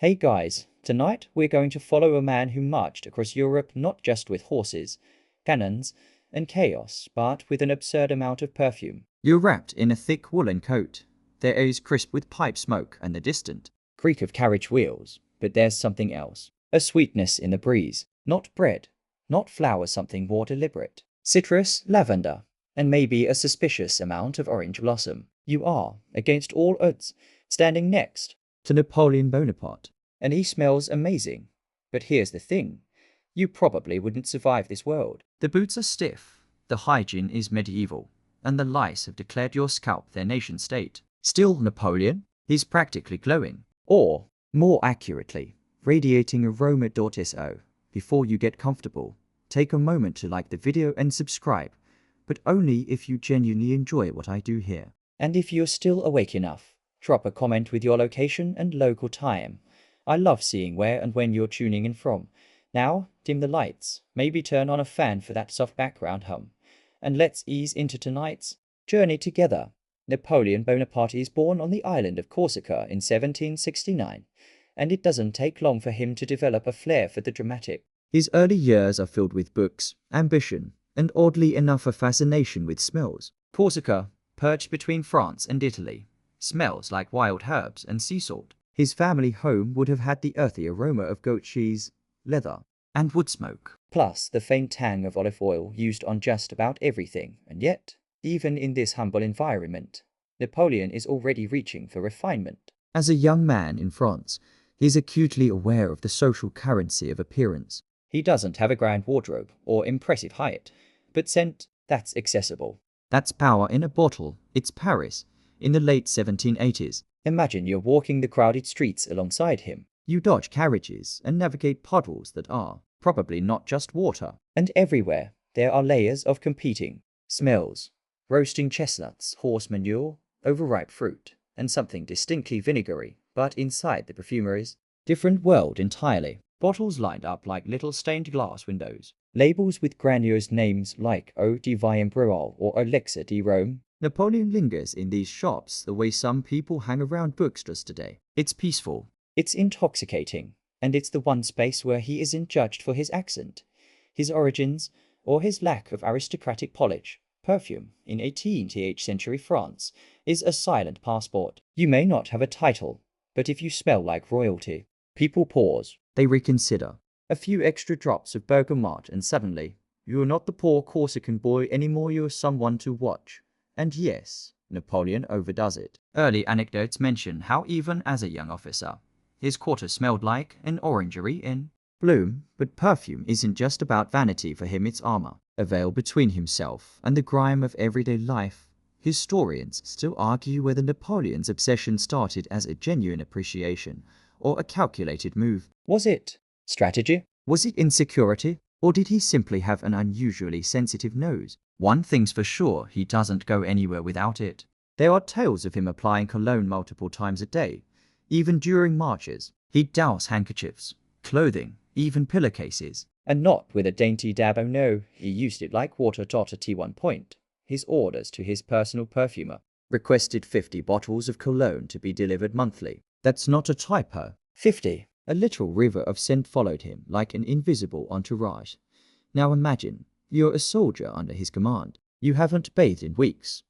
Hey guys, tonight we're going to follow a man who marched across Europe not just with horses, cannons, and chaos, but with an absurd amount of perfume. You're wrapped in a thick woolen coat. There is crisp with pipe smoke and the distant Creak of carriage wheels, but there's something else. A sweetness in the breeze. Not bread, not flour, something more deliberate. Citrus, lavender, and maybe a suspicious amount of orange blossom. You are, against all odds, standing next to Napoleon Bonaparte. and he smells amazing. But here's the thing, you probably wouldn't survive this world. The boots are stiff, the hygiene is medieval, and the lice have declared your scalp their nation state. Still Napoleon, he's practically glowing. Or, more accurately, radiating aroma.so. Before you get comfortable, take a moment to like the video and subscribe, but only if you genuinely enjoy what I do here. And if you're still awake enough, drop a comment with your location and local time. I love seeing where and when you're tuning in from. Now, dim the lights, maybe turn on a fan for that soft background hum, and let's ease into tonight's journey together. Napoleon Bonaparte is born on the island of Corsica in 1769, and it doesn't take long for him to develop a flair for the dramatic. His early years are filled with books, ambition, and oddly enough a fascination with smells. Corsica, Perched between France and Italy, smells like wild herbs and sea salt. His family home would have had the earthy aroma of goat cheese, leather, and wood smoke. plus the faint tang of olive oil used on just about everything, and yet, even in this humble environment, Napoleon is already reaching for refinement. As a young man in France, he is acutely aware of the social currency of appearance. He doesn't have a grand wardrobe or impressive height, but scent that's accessible. That's power in a bottle. It's Paris, in the late 1780s. Imagine you're walking the crowded streets alongside him, You dodge carriages and navigate puddles that are probably not just water. and everywhere there are layers of competing smells. Roasting chestnuts, horse manure, overripe fruit, and something distinctly vinegary, but inside the perfumery's different world entirely. Bottles lined up like little stained glass windows. Labels with grandiose names like Eau de Vie Breuil or Elixir de Rome. Napoleon lingers in these shops the way some people hang around bookstores today. It's peaceful. It's intoxicating, and it's the one space where he isn't judged for his accent, his origins, or his lack of aristocratic polish. Perfume, in 18th century France, is a silent passport. You may not have a title, but if you smell like royalty, people pause. They reconsider. A few extra drops of bergamot and suddenly, you're not the poor Corsican boy anymore, you're someone to watch. And yes, Napoleon overdoes it. Early anecdotes mention how even as a young officer, his quarters smelled like an orangery in bloom. But perfume isn't just about vanity for him, it's armor. A veil between himself and the grime of everyday life. Historians still argue whether Napoleon's obsession started as a genuine appreciation or a calculated move. Was it strategy? Was it insecurity? Or did he simply have an unusually sensitive nose? One thing's for sure, he doesn't go anywhere without it. There are tales of him applying cologne multiple times a day, even during marches. He'd douse handkerchiefs, clothing, even pillowcases. And not with a dainty dab, oh no, he used it like water. At one point, his orders to his personal perfumer requested 50 bottles of cologne to be delivered monthly. That's not a typo. 50. A literal river of scent followed him like an invisible entourage. Now imagine, you're a soldier under his command. You haven't bathed in weeks.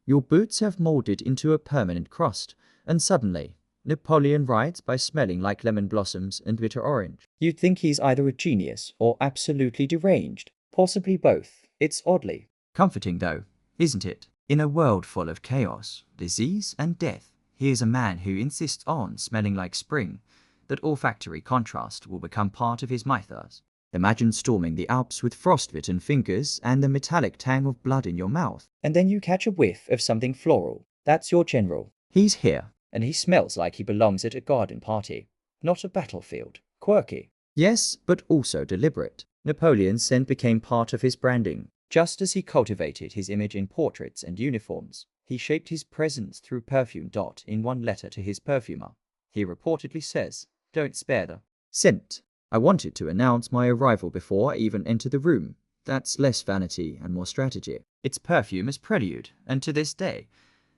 Your boots have molded into a permanent crust, and suddenly, Napoleon rides by smelling like lemon blossoms and bitter orange. You'd think he's either a genius or absolutely deranged, possibly both. It's oddly comforting though, isn't it? In a world full of chaos, disease and death, here's a man who insists on smelling like spring. That olfactory contrast will become part of his mythos. Imagine storming the Alps with frostbitten fingers and the metallic tang of blood in your mouth. And then you catch a whiff of something floral. That's your general. He's here. And he smells like he belongs at a garden party, not a battlefield. Quirky. Yes, but also deliberate. Napoleon's scent became part of his branding. Just as he cultivated his image in portraits and uniforms, he shaped his presence through perfume. In one letter to his perfumer, he reportedly says, "Don't spare the scent. I wanted to announce my arrival before I even enter the room. That's less vanity and more strategy." It's perfume as prelude, and to this day,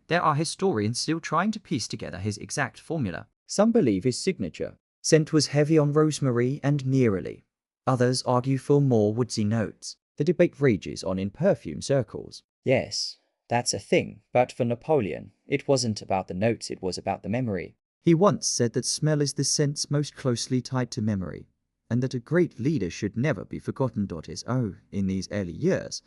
there are historians still trying to piece together his exact formula. Some believe his signature Scent was heavy on rosemary and neroli. Others argue for more woodsy notes. The debate rages on in perfume circles. Yes, that's a thing, but for Napoleon, it wasn't about the notes, it was about the memory. He once said that smell is the sense most closely tied to memory, and that a great leader should never be forgotten. So, in these early years,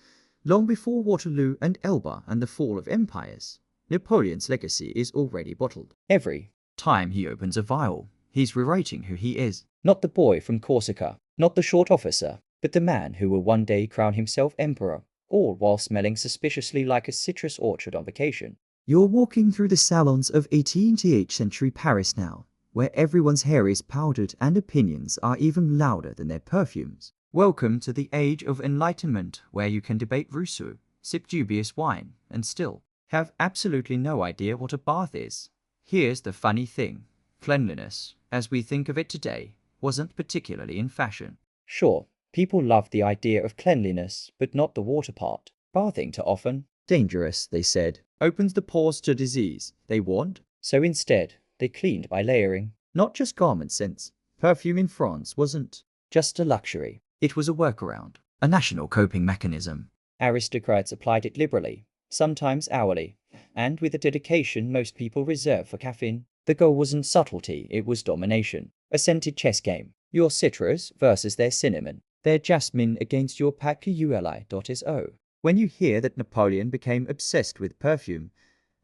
long before Waterloo and Elba and the fall of empires, Napoleon's legacy is already bottled. Every time he opens a vial, he's rewriting who he is. Not the boy from Corsica, not the short officer, but the man who will one day crown himself emperor, all while smelling suspiciously like a citrus orchard on vacation. You're walking through the salons of 18th century Paris now, where everyone's hair is powdered and opinions are even louder than their perfumes. Welcome to the age of enlightenment, where you can debate Rousseau, sip dubious wine, and still have absolutely no idea what a bath is. Here's the funny thing. Cleanliness, as we think of it today, wasn't particularly in fashion. Sure, people loved the idea of cleanliness, but not the water part. Bathing too often. Dangerous, they said. Opens the pores to disease, they warned. So instead, they cleaned by layering. Not just garment scents. Perfume in France wasn't just a luxury. It was a workaround, a national coping mechanism. Aristocrats applied it liberally, sometimes hourly, and with a dedication most people reserve for caffeine. The goal wasn't subtlety, it was domination. A scented chess game. Your citrus versus their cinnamon. Their jasmine against your patchouli.so. When you hear that Napoleon became obsessed with perfume,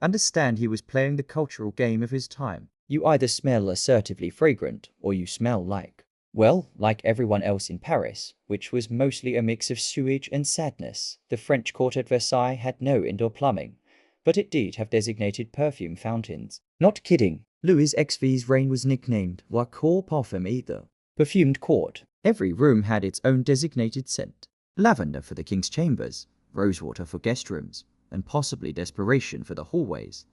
understand he was playing the cultural game of his time. You either smell assertively fragrant, or you smell like, well, like everyone else in Paris, which was mostly a mix of sewage and sadness. The French court at Versailles had no indoor plumbing, but it did have designated perfume fountains. Not kidding. Louis XV's reign was nicknamed La Cour Parfumée, the perfumed court. Every room had its own designated scent. Lavender for the king's chambers, rosewater for guest rooms, and possibly desperation for the hallways.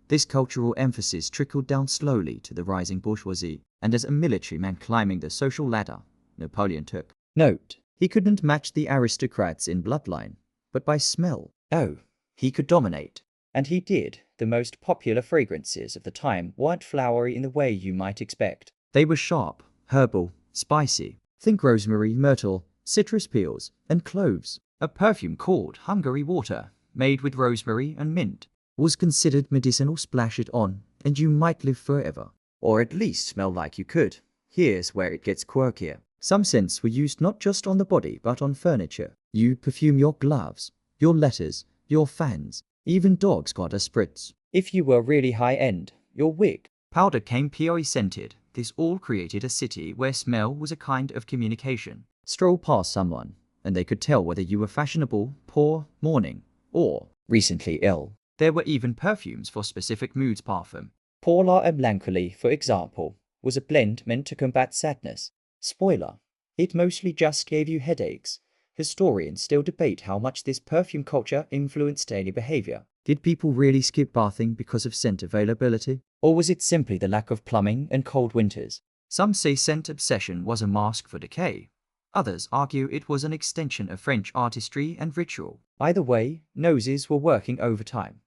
This cultural emphasis trickled down slowly to the rising bourgeoisie, and as a military man climbing the social ladder, Napoleon took note. He couldn't match the aristocrats in bloodline, but by smell. Oh, he could dominate. And he did. The most popular fragrances of the time weren't flowery in the way you might expect. They were sharp, herbal, spicy. Think rosemary, myrtle, citrus peels, and cloves. A perfume called Hungary Water, made with rosemary and mint, was considered medicinal. Splash it on, and you might live forever. Or at least smell like you could. Here's where it gets quirkier. Some scents were used not just on the body but on furniture. You perfume your gloves, your letters, your fans. Even dogs got a spritz. If you were really high-end, your wig. Powder came scented. This all created a city where smell was a kind of communication. Stroll past someone, and they could tell whether you were fashionable, poor, mourning, or recently ill. There were even perfumes for specific moods. Parfum Pour la Melancholie, for example, was a blend meant to combat sadness. Spoiler, it mostly just gave you headaches. Historians still debate how much this perfume culture influenced daily behavior. Did people really skip bathing because of scent availability? Or was it simply the lack of plumbing and cold winters? Some say scent obsession was a mask for decay. Others argue it was an extension of French artistry and ritual. Either way, noses were working overtime.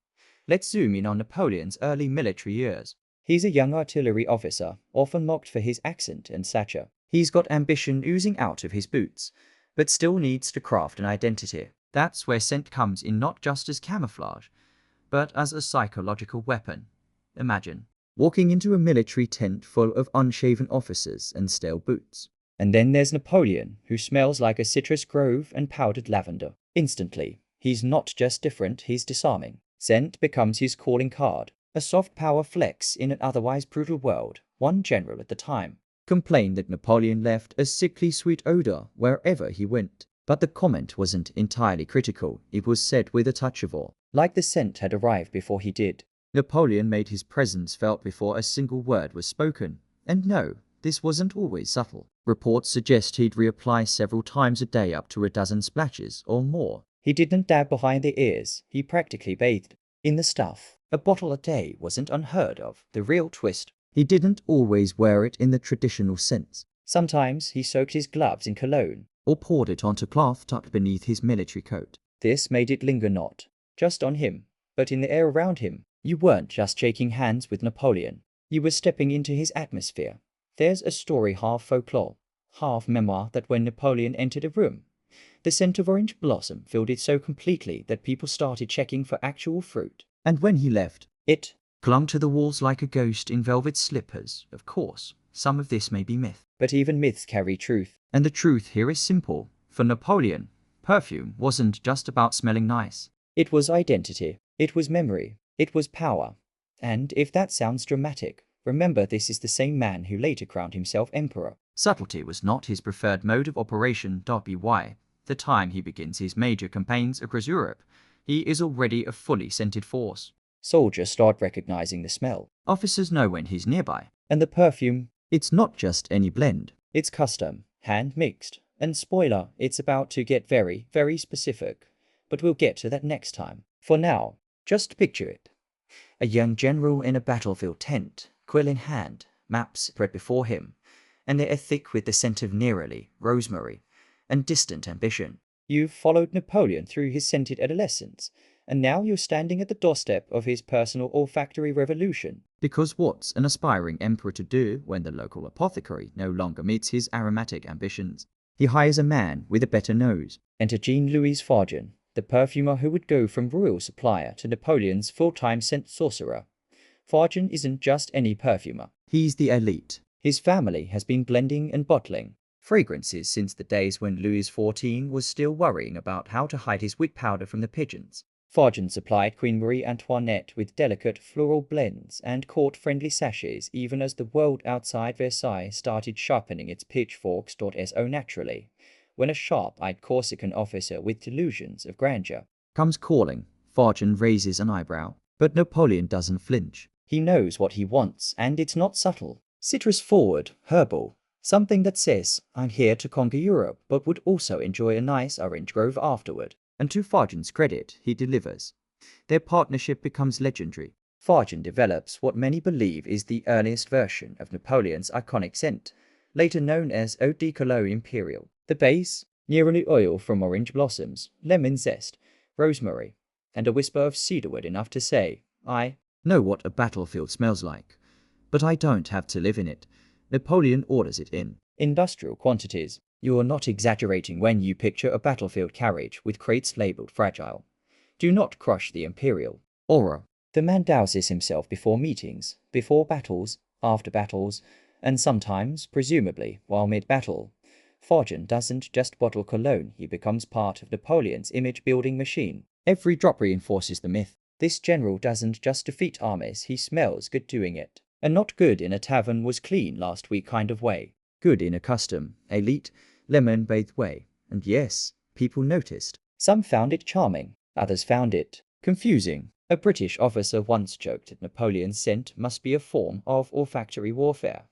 Let's zoom in on Napoleon's early military years. He's a young artillery officer, often mocked for his accent and stature. He's got ambition oozing out of his boots, but still needs to craft an identity. That's where scent comes in, not just as camouflage, but as a psychological weapon. Imagine walking into a military tent full of unshaven officers and stale boots. And then there's Napoleon, who smells like a citrus grove and powdered lavender. Instantly, he's not just different, he's disarming. Scent becomes his calling card, a soft power flex in an otherwise brutal world. One general at the time complained that Napoleon left a sickly sweet odor wherever he went. But the comment wasn't entirely critical, it was said with a touch of awe, like the scent had arrived before he did. Napoleon made his presence felt before a single word was spoken. And no, this wasn't always subtle. Reports suggest he'd reapply several times a day, up to a dozen splashes or more. He didn't dab behind the ears, he practically bathed in the stuff. A bottle a day wasn't unheard of. The real twist, he didn't always wear it in the traditional sense. Sometimes he soaked his gloves in cologne, or poured it onto cloth tucked beneath his military coat. This made it linger not just on him, but in the air around him. You weren't just shaking hands with Napoleon, you were stepping into his atmosphere, There's a story half folklore, half memoir that when Napoleon entered a room, the scent of orange blossom filled it so completely that people started checking for actual fruit. And when he left, It clung to the walls like a ghost in velvet slippers. Of course, some of this may be myth. But even myths carry truth. And the truth here is simple. For Napoleon, perfume wasn't just about smelling nice. It was identity. It was memory. It was power. And if that sounds dramatic, remember this is the same man who later crowned himself emperor. Subtlety was not his preferred mode of operation. By the time he begins his major campaigns across Europe, he is already a fully scented force. Soldiers start recognizing the smell. Officers know when he's nearby. And the perfume, It's not just any blend. it's custom, hand-mixed. And spoiler, it's about to get very, very specific. But we'll get to that next time. For now, just picture it. A young general in a battlefield tent, quill in hand, maps spread before him, and they are thick with the scent of neroli, rosemary, and distant ambition. You've followed Napoleon through his scented adolescence, and now you're standing at the doorstep of his personal olfactory revolution. Because what's an aspiring emperor to do when the local apothecary no longer meets his aromatic ambitions? He hires a man with a better nose. Enter Jean-Louis Fargen, the perfumer who would go from royal supplier to Napoleon's full-time scent sorcerer. Fargen isn't just any perfumer. He's the elite. His family has been blending and bottling fragrances since the days when Louis XIV was still worrying about how to hide his wick powder from the pigeons. Fargen supplied Queen Marie Antoinette with delicate floral blends and court-friendly sachets even as the world outside Versailles started sharpening its pitchforks. So naturally, when a sharp-eyed Corsican officer with delusions of grandeur Comes calling. Fargen raises an eyebrow. But Napoleon doesn't flinch. he knows what he wants, and it's not subtle. Citrus forward, herbal, something that says, I'm here to conquer Europe, but would also enjoy a nice orange grove afterward. And to Fargen's credit, he delivers. Their partnership becomes legendary. Fargen develops what many believe is the earliest version of Napoleon's iconic scent, later known as Eau de Cologne Imperial. The base, neroli oil from orange blossoms, lemon zest, rosemary, and a whisper of cedarwood enough to say, I Know what a battlefield smells like. But I don't have to live in it. Napoleon orders it in. industrial quantities. You are not exaggerating when you picture a battlefield carriage with crates labeled fragile. Do not crush the imperial Aura. The man douses himself before meetings, before battles, after battles, and sometimes, presumably, while mid-battle. Fargen doesn't just bottle cologne, he becomes part of Napoleon's image-building machine. Every drop reinforces the myth. This general doesn't just defeat armies, he smells good doing it. And not good in a tavern was clean last week kind of way. Good in a custom, elite, lemon-bathed way. And yes, people noticed. Some found it charming, others found it confusing. A British officer once joked that Napoleon's scent must be a form of olfactory warfare,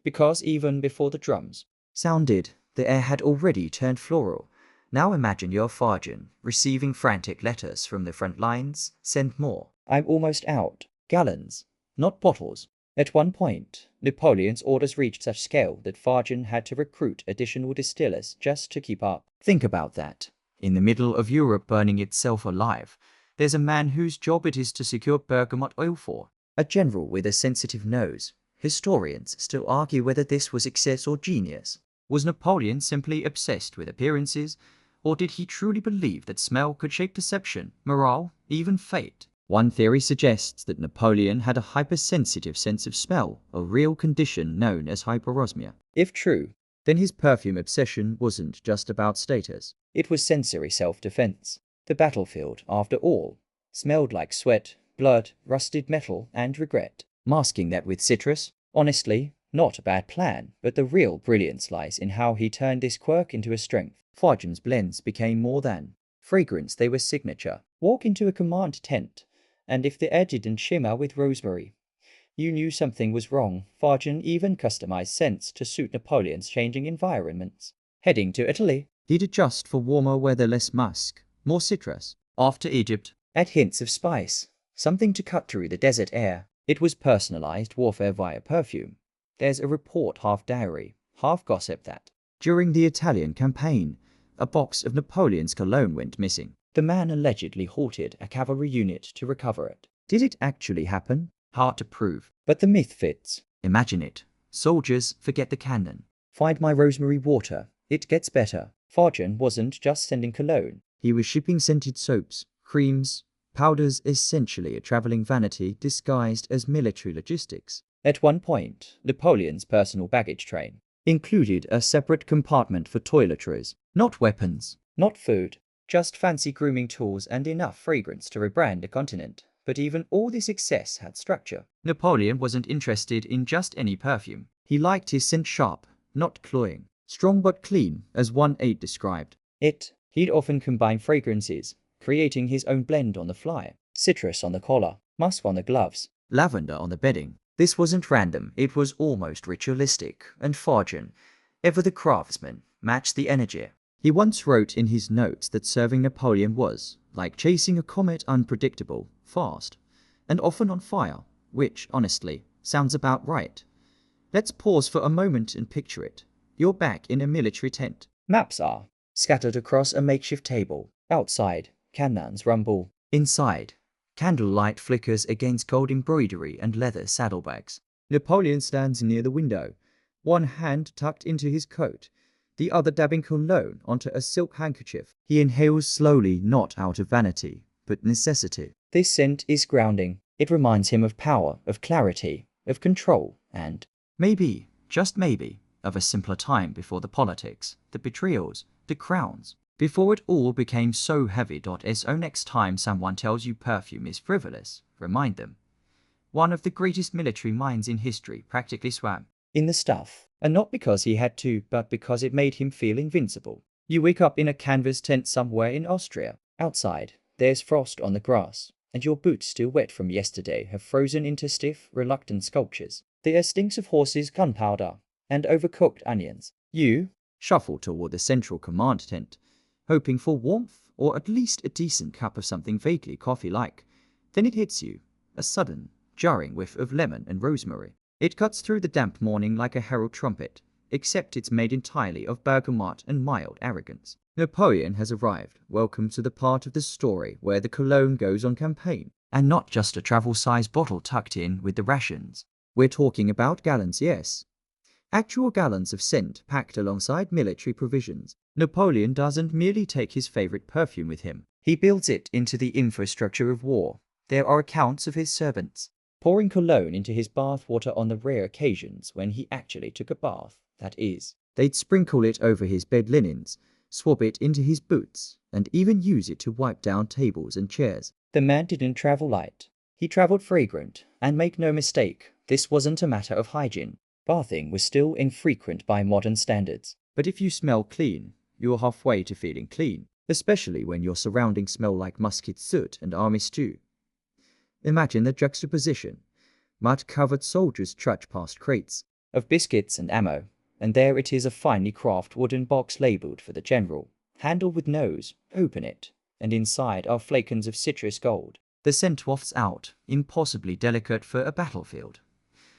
because even before the drums Sounded, the air had already turned floral. Now imagine you're Fargen, receiving frantic letters from the front lines, send more. I'm almost out. Gallons, not bottles. At one point, Napoleon's orders reached such scale that Fargen had to recruit additional distillers just to keep up. Think about that. In the middle of Europe burning itself alive, there's a man whose job it is to secure bergamot oil for. A general with a sensitive nose. Historians still argue whether this was excess or genius. Was Napoleon simply obsessed with appearances, or did he truly believe that smell could shape perception, morale, even fate? One theory suggests that Napoleon had a hypersensitive sense of smell, a real condition known as hyperosmia. If true, Then his perfume obsession wasn't just about status. it was sensory self-defense. The battlefield, after all, smelled like sweat, blood, rusted metal, and regret. Masking that with citrus, honestly, not a bad plan, but the real brilliance lies in how he turned this quirk into a strength. Fargen's blends became more than fragrance, they were signature. Walk into a command tent, and if the air didn't shimmer with rosemary, you knew something was wrong. Fargen even customized scents to suit Napoleon's changing environments. Heading to Italy, He'd adjust for warmer weather, less musk, more citrus. After Egypt, add hints of spice, something to cut through the desert air. It was personalized warfare via perfume. There's a report, half diary, half gossip, that during the Italian campaign, a box of Napoleon's cologne went missing. the man allegedly halted a cavalry unit to recover it. Did it actually happen? Hard to prove. But the myth fits. Imagine it. Soldiers, forget the cannon. Find my rosemary water. It gets better. Farjan wasn't just sending cologne. He was shipping scented soaps, creams, powders, essentially a traveling vanity disguised as military logistics. At one point, Napoleon's personal baggage train included a separate compartment for toiletries. Not weapons, not food, just fancy grooming tools and enough fragrance to rebrand a continent. But even all this excess had structure. Napoleon wasn't interested in just any perfume. He liked his scent sharp, not cloying. Strong but clean, as one aide described it. He'd often combine fragrances, creating his own blend on the fly. Citrus on the collar, musk on the gloves, lavender on the bedding. This wasn't random, it was almost ritualistic, and Farjan, ever the craftsman, matched the energy. He once wrote in his notes that serving Napoleon was like chasing a comet, unpredictable, fast, and often on fire, which, honestly, sounds about right. Let's pause for a moment and picture it. You're back in a military tent. Maps are scattered across a makeshift table. Outside, cannons rumble. Inside, candlelight flickers against gold embroidery and leather saddlebags. Napoleon stands near the window, one hand tucked into his coat, the other dabbing cologne onto a silk handkerchief. He inhales slowly, not out of vanity, but necessity. This scent is grounding. It reminds him of power, of clarity, of control, and maybe, just maybe, of a simpler time before the politics, the betrayals, the crowns, before it all became so heavy. So next time someone tells you perfume is frivolous, remind them. One of the greatest military minds in history practically swam in the stuff. And not because he had to, but because it made him feel invincible. You wake up in a canvas tent somewhere in Austria. Outside, there's frost on the grass, and your boots, still wet from yesterday, have frozen into stiff, reluctant sculptures. There stinks of horses' gunpowder and overcooked onions. You shuffle toward the central command tent, hoping for warmth or at least a decent cup of something vaguely coffee-like. Then it hits you, a sudden, jarring whiff of lemon and rosemary. It cuts through the damp morning like a herald trumpet, except it's made entirely of bergamot and mild arrogance. Napoleon has arrived. Welcome to the part of the story where the cologne goes on campaign. And not just a travel-sized bottle tucked in with the rations. We're talking about gallons, yes. Actual gallons of scent packed alongside military provisions. Napoleon doesn't merely take his favorite perfume with him. He builds it into the infrastructure of war. There are accounts of his servants pouring cologne into his bath water on the rare occasions when he actually took a bath, that is. They'd sprinkle it over his bed linens, swab it into his boots, and even use it to wipe down tables and chairs. The man didn't travel light. He traveled fragrant, and make no mistake, this wasn't a matter of hygiene. Bathing was still infrequent by modern standards. But if you smell clean, you're halfway to feeling clean, especially when your surroundings smell like musket soot and army stew. Imagine the juxtaposition. Mud-covered soldiers trudge past crates of biscuits and ammo, and there it is, a finely crafted wooden box labeled for the general. Handle with nose, open it, and inside are flakons of citrus gold. The scent wafts out, impossibly delicate for a battlefield.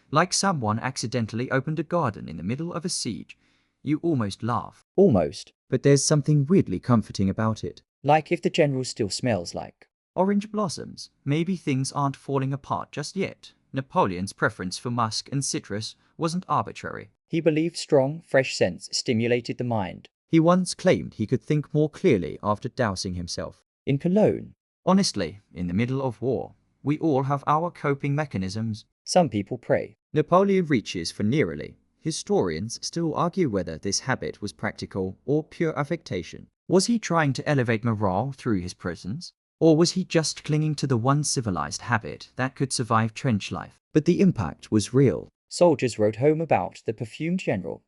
Like someone accidentally opened a garden in the middle of a siege. You almost laugh. Almost, but there's something weirdly comforting about it. Like if the general still smells like orange blossoms. Maybe things aren't falling apart just yet. Napoleon's preference for musk and citrus wasn't arbitrary. He believed strong, fresh scents stimulated the mind. He once claimed he could think more clearly after dousing himself in cologne. Honestly, in the middle of war, we all have our coping mechanisms. Some people pray. Napoleon reaches for neroli. Historians still argue whether this habit was practical or pure affectation. Was he trying to elevate morale through his prisons? Or was he just clinging to the one civilized habit that could survive trench life? But the impact was real. Soldiers wrote home about the perfumed general.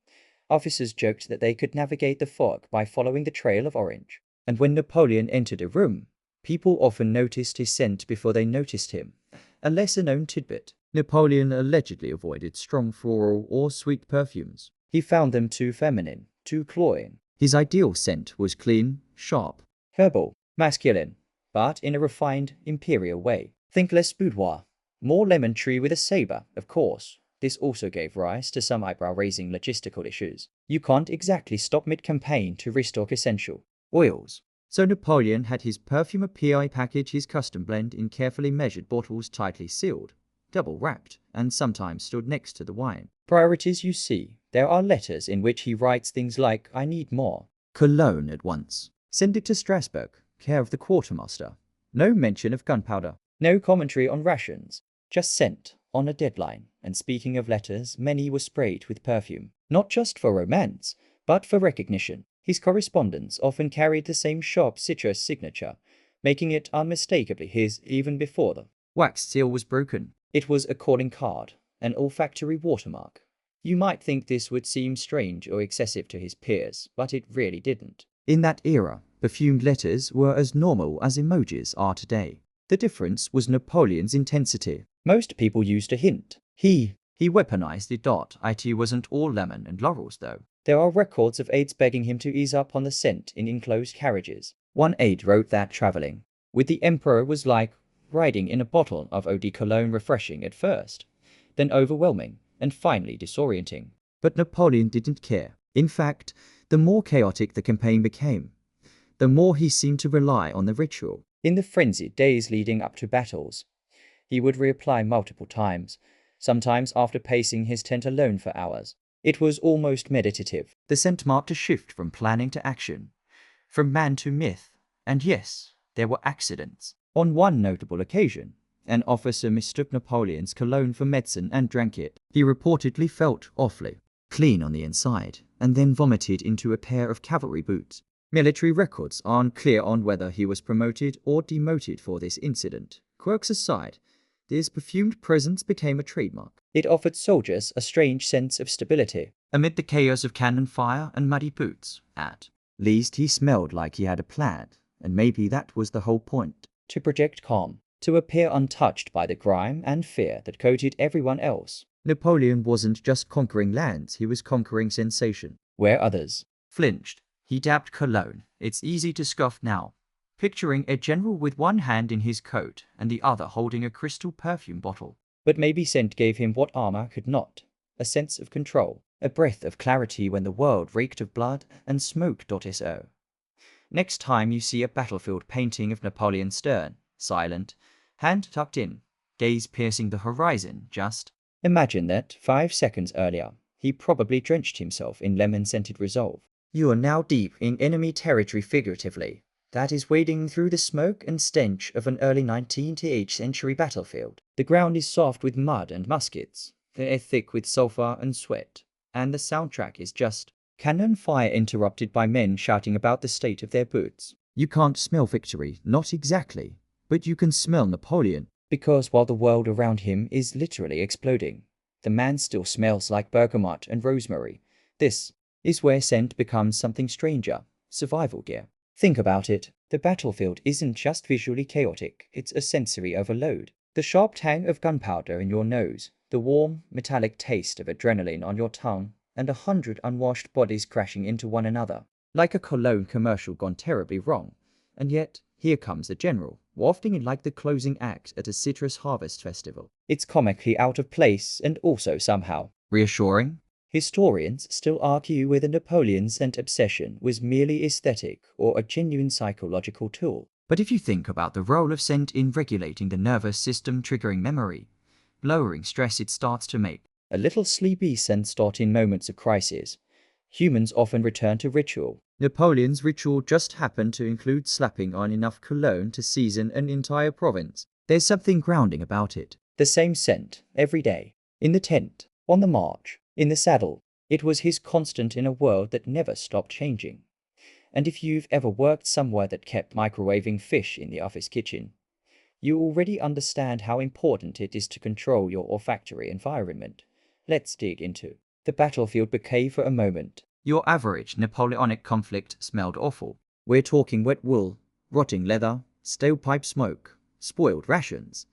Officers joked that they could navigate the fog by following the trail of orange. And when Napoleon entered a room, people often noticed his scent before they noticed him. A lesser-known tidbit. Napoleon allegedly avoided strong floral or sweet perfumes. He found them too feminine, too cloying. His ideal scent was clean, sharp, herbal, masculine, but in a refined, imperial way. Think less boudoir, more lemon tree with a saber, of course. This also gave rise to some eyebrow-raising logistical issues. You can't exactly stop mid-campaign to restock essential oils. So Napoleon had his perfumer PI package his custom blend in carefully measured bottles, tightly sealed, double-wrapped, and sometimes stood next to the wine. Priorities, you see. There are letters in which he writes things like, I need more cologne at once. Send it to Strasbourg, care of the quartermaster. No mention of gunpowder. No commentary on rations. Just sent, on a deadline. And speaking of letters, many were sprayed with perfume. Not just for romance, but for recognition. His correspondence often carried the same sharp citrus signature, making it unmistakably his even before the wax seal was broken. It was a calling card, an olfactory watermark. You might think this would seem strange or excessive to his peers, but it really didn't. In that era, perfumed letters were as normal as emojis are today. The difference was Napoleon's intensity. Most people used a hint. He weaponized it. It wasn't all lemon and laurels, though. There are records of aides begging him to ease up on the scent in enclosed carriages. One aide wrote that traveling with the emperor was like riding in a bottle of eau de cologne, refreshing at first, then overwhelming, and finally disorienting. But Napoleon didn't care. In fact, the more chaotic the campaign became, the more he seemed to rely on the ritual. In the frenzied days leading up to battles, he would reapply multiple times, sometimes after pacing his tent alone for hours. It was almost meditative. The scent marked a shift from planning to action, from man to myth. And yes, there were accidents. On one notable occasion, an officer mistook Napoleon's cologne for medicine and drank it. He reportedly felt awfully clean on the inside, and then vomited into a pair of cavalry boots. Military records aren't clear on whether he was promoted or demoted for this incident. Quirks aside, this perfumed presence became a trademark. It offered soldiers a strange sense of stability. Amid the chaos of cannon fire and muddy boots, at least he smelled like he had a plan, and maybe that was the whole point. To project calm, to appear untouched by the grime and fear that coated everyone else. Napoleon wasn't just conquering lands, he was conquering sensation. Where others flinched, he dabbed cologne. It's easy to scoff now, picturing a general with one hand in his coat and the other holding a crystal perfume bottle. But maybe scent gave him what armor could not, a sense of control, a breath of clarity when the world reeked of blood and smoke. So, next time you see a battlefield painting of Napoleon stern, silent, hand tucked in, gaze piercing the horizon, just imagine that 5 seconds earlier, he probably drenched himself in lemon-scented resolve. You are now deep in enemy territory figuratively. That is wading through the smoke and stench of an early 19th century battlefield. The ground is soft with mud and muskets, the air thick with sulfur and sweat, and the soundtrack is just cannon fire interrupted by men shouting about the state of their boots. You can't smell victory, not exactly, but you can smell Napoleon. Because while the world around him is literally exploding, the man still smells like bergamot and rosemary. This is where scent becomes something stranger, survival gear. Think about it. The battlefield isn't just visually chaotic, it's a sensory overload. The sharp tang of gunpowder in your nose, the warm, metallic taste of adrenaline on your tongue, and 100 unwashed bodies crashing into one another. Like a cologne commercial gone terribly wrong. And yet, here comes the general, wafting in like the closing act at a citrus harvest festival. It's comically out of place and also somehow reassuring. Historians still argue whether Napoleon's scent obsession was merely aesthetic or a genuine psychological tool. But if you think about the role of scent in regulating the nervous system, triggering memory, lowering stress, it starts to make a little sleepy sense. In moments of crisis, humans often return to ritual. Napoleon's ritual just happened to include slapping on enough cologne to season an entire province. There's something grounding about it. The same scent, every day. In the tent, on the march, in the saddle. It was his constant in a world that never stopped changing. And if you've ever worked somewhere that kept microwaving fish in the office kitchen, you already understand how important it is to control your olfactory environment. Let's dig into the battlefield bouquet for a moment. Your average Napoleonic conflict smelled awful. We're talking wet wool, rotting leather, stale pipe smoke, spoiled rations,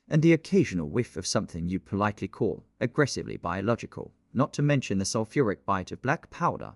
and the occasional whiff of something you politely call aggressively biological, not to mention the sulfuric bite of black powder,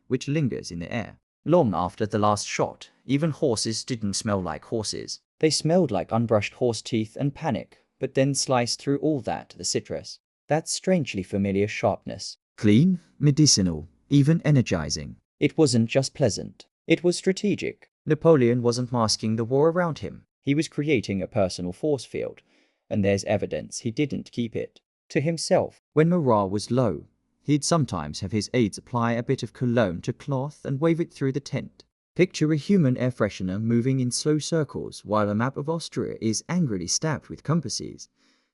which lingers in the air. Long after the last shot, even horses didn't smell like horses. They smelled like unbrushed horse teeth and panic, but then sliced through all that the citrus. That strangely familiar sharpness. Clean, medicinal, even energizing. It wasn't just pleasant. It was strategic. Napoleon wasn't masking the war around him. He was creating a personal force field, and there's evidence he didn't keep it. To himself, when morale was low, he'd sometimes have his aides apply a bit of cologne to cloth and wave it through the tent. Picture a human air freshener moving in slow circles while a map of Austria is angrily stabbed with compasses.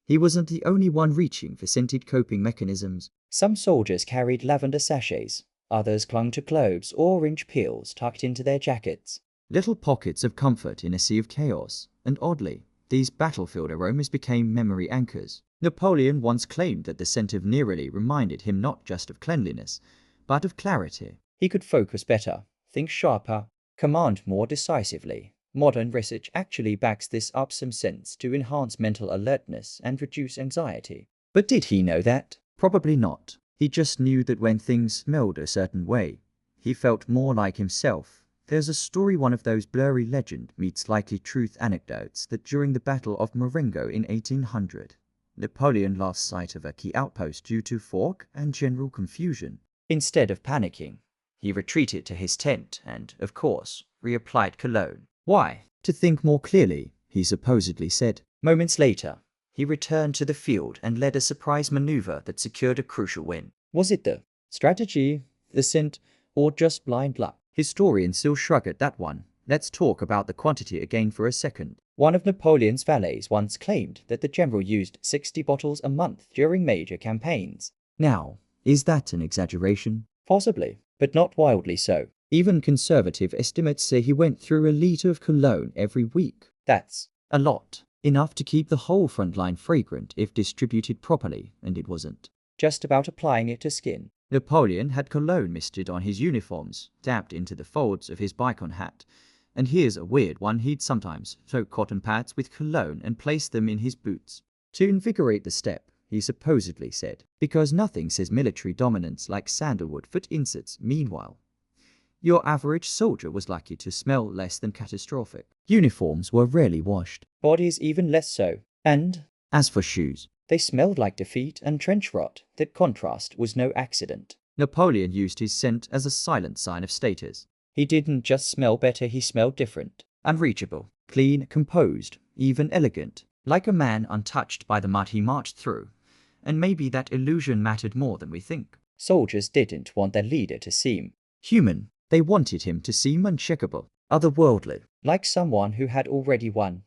He wasn't the only one reaching for scented coping mechanisms. Some soldiers carried lavender sachets, others clung to cloves or orange peels tucked into their jackets. Little pockets of comfort in a sea of chaos, and oddly, these battlefield aromas became memory anchors. Napoleon once claimed that the scent of neroli reminded him not just of cleanliness, but of clarity. He could focus better, think sharper, command more decisively. Modern research actually backs this up some sense to enhance mental alertness and reduce anxiety. But did he know that? Probably not. He just knew that when things smelled a certain way, he felt more like himself. There's a story, one of those blurry legend meets likely truth anecdotes, that during the Battle of Marengo in 1800, Napoleon lost sight of a key outpost due to fog and general confusion. Instead of panicking, he retreated to his tent and, of course, reapplied cologne. Why? To think more clearly, he supposedly said. Moments later, he returned to the field and led a surprise maneuver that secured a crucial win. Was it the strategy, the scent, or just blind luck? Historians still shrug at that one. Let's talk about the quantity again for a second. One of Napoleon's valets once claimed that the general used 60 bottles a month during major campaigns. Now, is that an exaggeration? Possibly, but not wildly so. Even conservative estimates say he went through a liter of cologne every week. That's a lot. Enough to keep the whole front line fragrant if distributed properly, and it wasn't just about applying it to skin. Napoleon had cologne misted on his uniforms, dabbed into the folds of his bicon hat. And here's a weird one: he'd sometimes soak cotton pads with cologne and place them in his boots to invigorate the step, he supposedly said, because nothing says military dominance like sandalwood foot inserts. Meanwhile, your average soldier was lucky to smell less than catastrophic. Uniforms were rarely washed, bodies even less so. And as for shoes, they smelled like defeat and trench rot. That contrast was no accident. Napoleon used his scent as a silent sign of status. He didn't just smell better, he smelled different. Unreachable, clean, composed, even elegant. Like a man untouched by the mud he marched through. And maybe that illusion mattered more than we think. Soldiers didn't want their leader to seem human. They wanted him to seem uncheckable, otherworldly, like someone who had already won.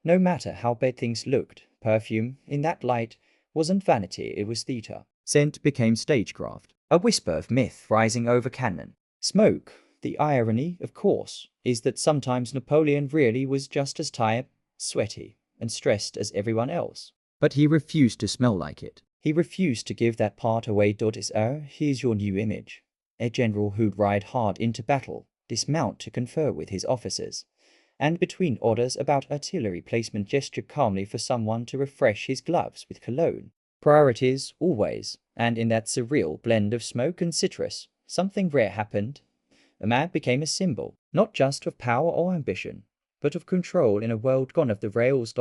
No matter how bad things looked, perfume, in that light, wasn't vanity, it was theater. Scent became stagecraft, a whisper of myth rising over cannon. Smoke. The irony, of course, is that sometimes Napoleon really was just as tired, sweaty, and stressed as everyone else. But he refused to smell like it. He refused to give that part away. Here's your new image. A general who'd ride hard into battle, dismount to confer with his officers, and between orders about artillery placement gesture calmly for someone to refresh his gloves with cologne. Priorities, always, and in that surreal blend of smoke and citrus, something rare happened. A man became a symbol, not just of power or ambition, but of control in a world gone off the rails.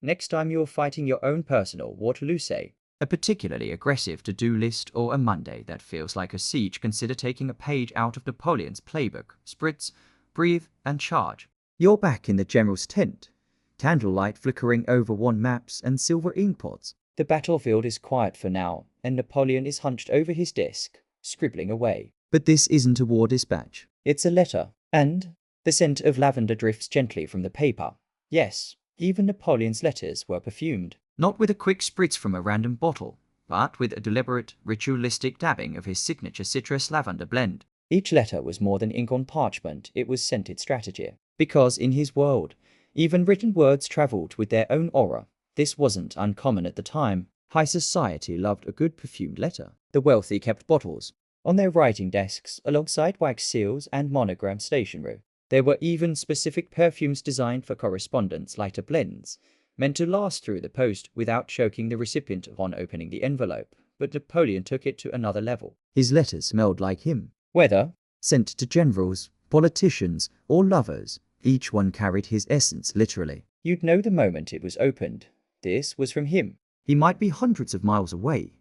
Next time you're fighting your own personal Waterloo, say, a particularly aggressive to-do list, or a Monday that feels like a siege, consider taking a page out of Napoleon's playbook. Spritz, breathe, and charge. You're back in the general's tent, candlelight flickering over worn maps and silver inkpots. The battlefield is quiet for now, and Napoleon is hunched over his desk, scribbling away. But this isn't a war dispatch. It's a letter, and the scent of lavender drifts gently from the paper. Yes, even Napoleon's letters were perfumed. Not with a quick spritz from a random bottle, but with a deliberate, ritualistic dabbing of his signature citrus-lavender blend. Each letter was more than ink on parchment, it was scented strategy. Because in his world, even written words travelled with their own aura. This wasn't uncommon at the time. High society loved a good perfumed letter. The wealthy kept bottles on their writing desks alongside wax seals and monogram stationery. There were even specific perfumes designed for correspondence, lighter blends, meant to last through the post without choking the recipient upon opening the envelope. But Napoleon took it to another level. His letters smelled like him. Whether sent to generals, politicians, or lovers, each one carried his essence literally. You'd know the moment it was opened. This was from him. He might be hundreds of miles away,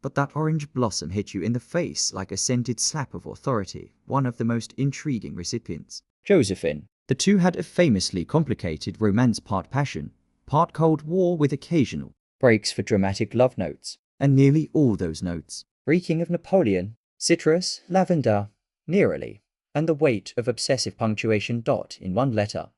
but that orange blossom hit you in the face like a scented slap of authority. One of the most intriguing recipients, Josephine. The two had a famously complicated romance, part passion, part Cold War with occasional breaks for dramatic love notes, and nearly all those notes, reeking of Napoleon, citrus, lavender, neroli, and the weight of obsessive punctuation. In one letter,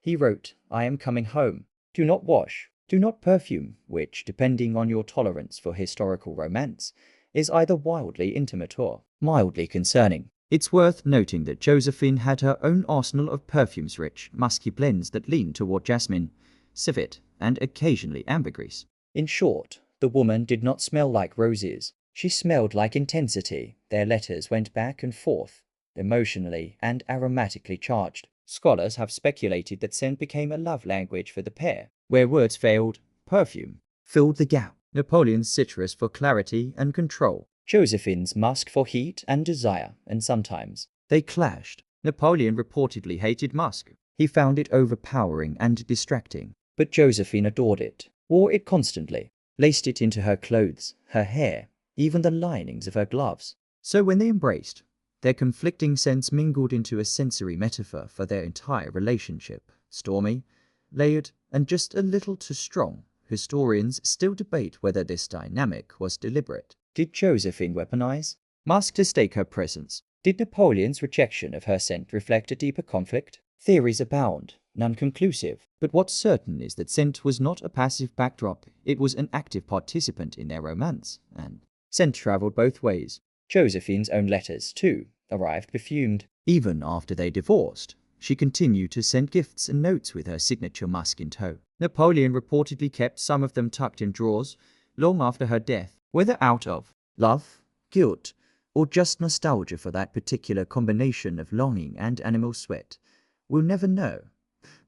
he wrote, "I am coming home. Do not wash, do not perfume," which, depending on your tolerance for historical romance, is either wildly intimate or mildly concerning. It's worth noting that Josephine had her own arsenal of perfumes, rich, musky blends that leaned toward jasmine, civet, and occasionally ambergris. In short, the woman did not smell like roses. She smelled like intensity. Their letters went back and forth, emotionally and aromatically charged. Scholars have speculated that scent became a love language for the pair. Where words failed, perfume filled the gap. Napoleon's citrus for clarity and control, Josephine's musk for heat and desire, and sometimes they clashed. Napoleon reportedly hated musk. He found it overpowering and distracting. But Josephine adored it, wore it constantly, laced it into her clothes, her hair, even the linings of her gloves. So when they embraced, their conflicting scents mingled into a sensory metaphor for their entire relationship. Stormy, layered, and just a little too strong. Historians still debate whether this dynamic was deliberate. Did Josephine weaponize musk to stake her presence? Did Napoleon's rejection of her scent reflect a deeper conflict? Theories abound, none conclusive. But what's certain is that scent was not a passive backdrop, it was an active participant in their romance, and scent traveled both ways. Josephine's own letters, too, arrived perfumed. Even after they divorced, she continued to send gifts and notes with her signature musk in tow. Napoleon reportedly kept some of them tucked in drawers long after her death, whether out of love, guilt, or just nostalgia for that particular combination of longing and animal sweat. We'll never know.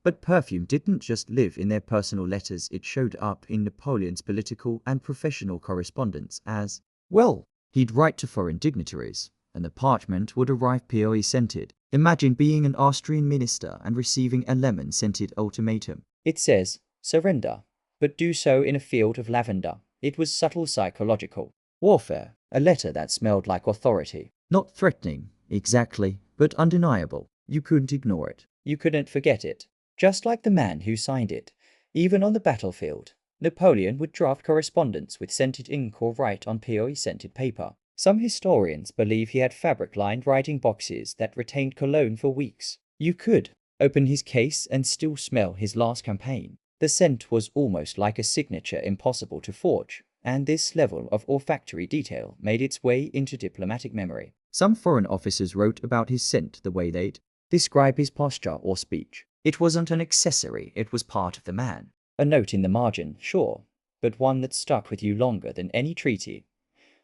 But perfume didn't just live in their personal letters, it showed up in Napoleon's political and professional correspondence as well. He'd write to foreign dignitaries, and the parchment would arrive purely scented. Imagine being an Austrian minister and receiving a lemon-scented ultimatum. It says, surrender, but do so in a field of lavender. It was subtle psychological warfare, a letter that smelled like authority. Not threatening, exactly, but undeniable. You couldn't ignore it. You couldn't forget it. Just like the man who signed it. Even on the battlefield, Napoleon would draft correspondence with scented ink or write on purely scented paper. Some historians believe he had fabric-lined writing boxes that retained cologne for weeks. You could open his case and still smell his last campaign. The scent was almost like a signature impossible to forge, and this level of olfactory detail made its way into diplomatic memory. Some foreign officers wrote about his scent the way they'd describe his posture or speech. It wasn't an accessory, it was part of the man. A note in the margin, sure, but one that stuck with you longer than any treaty.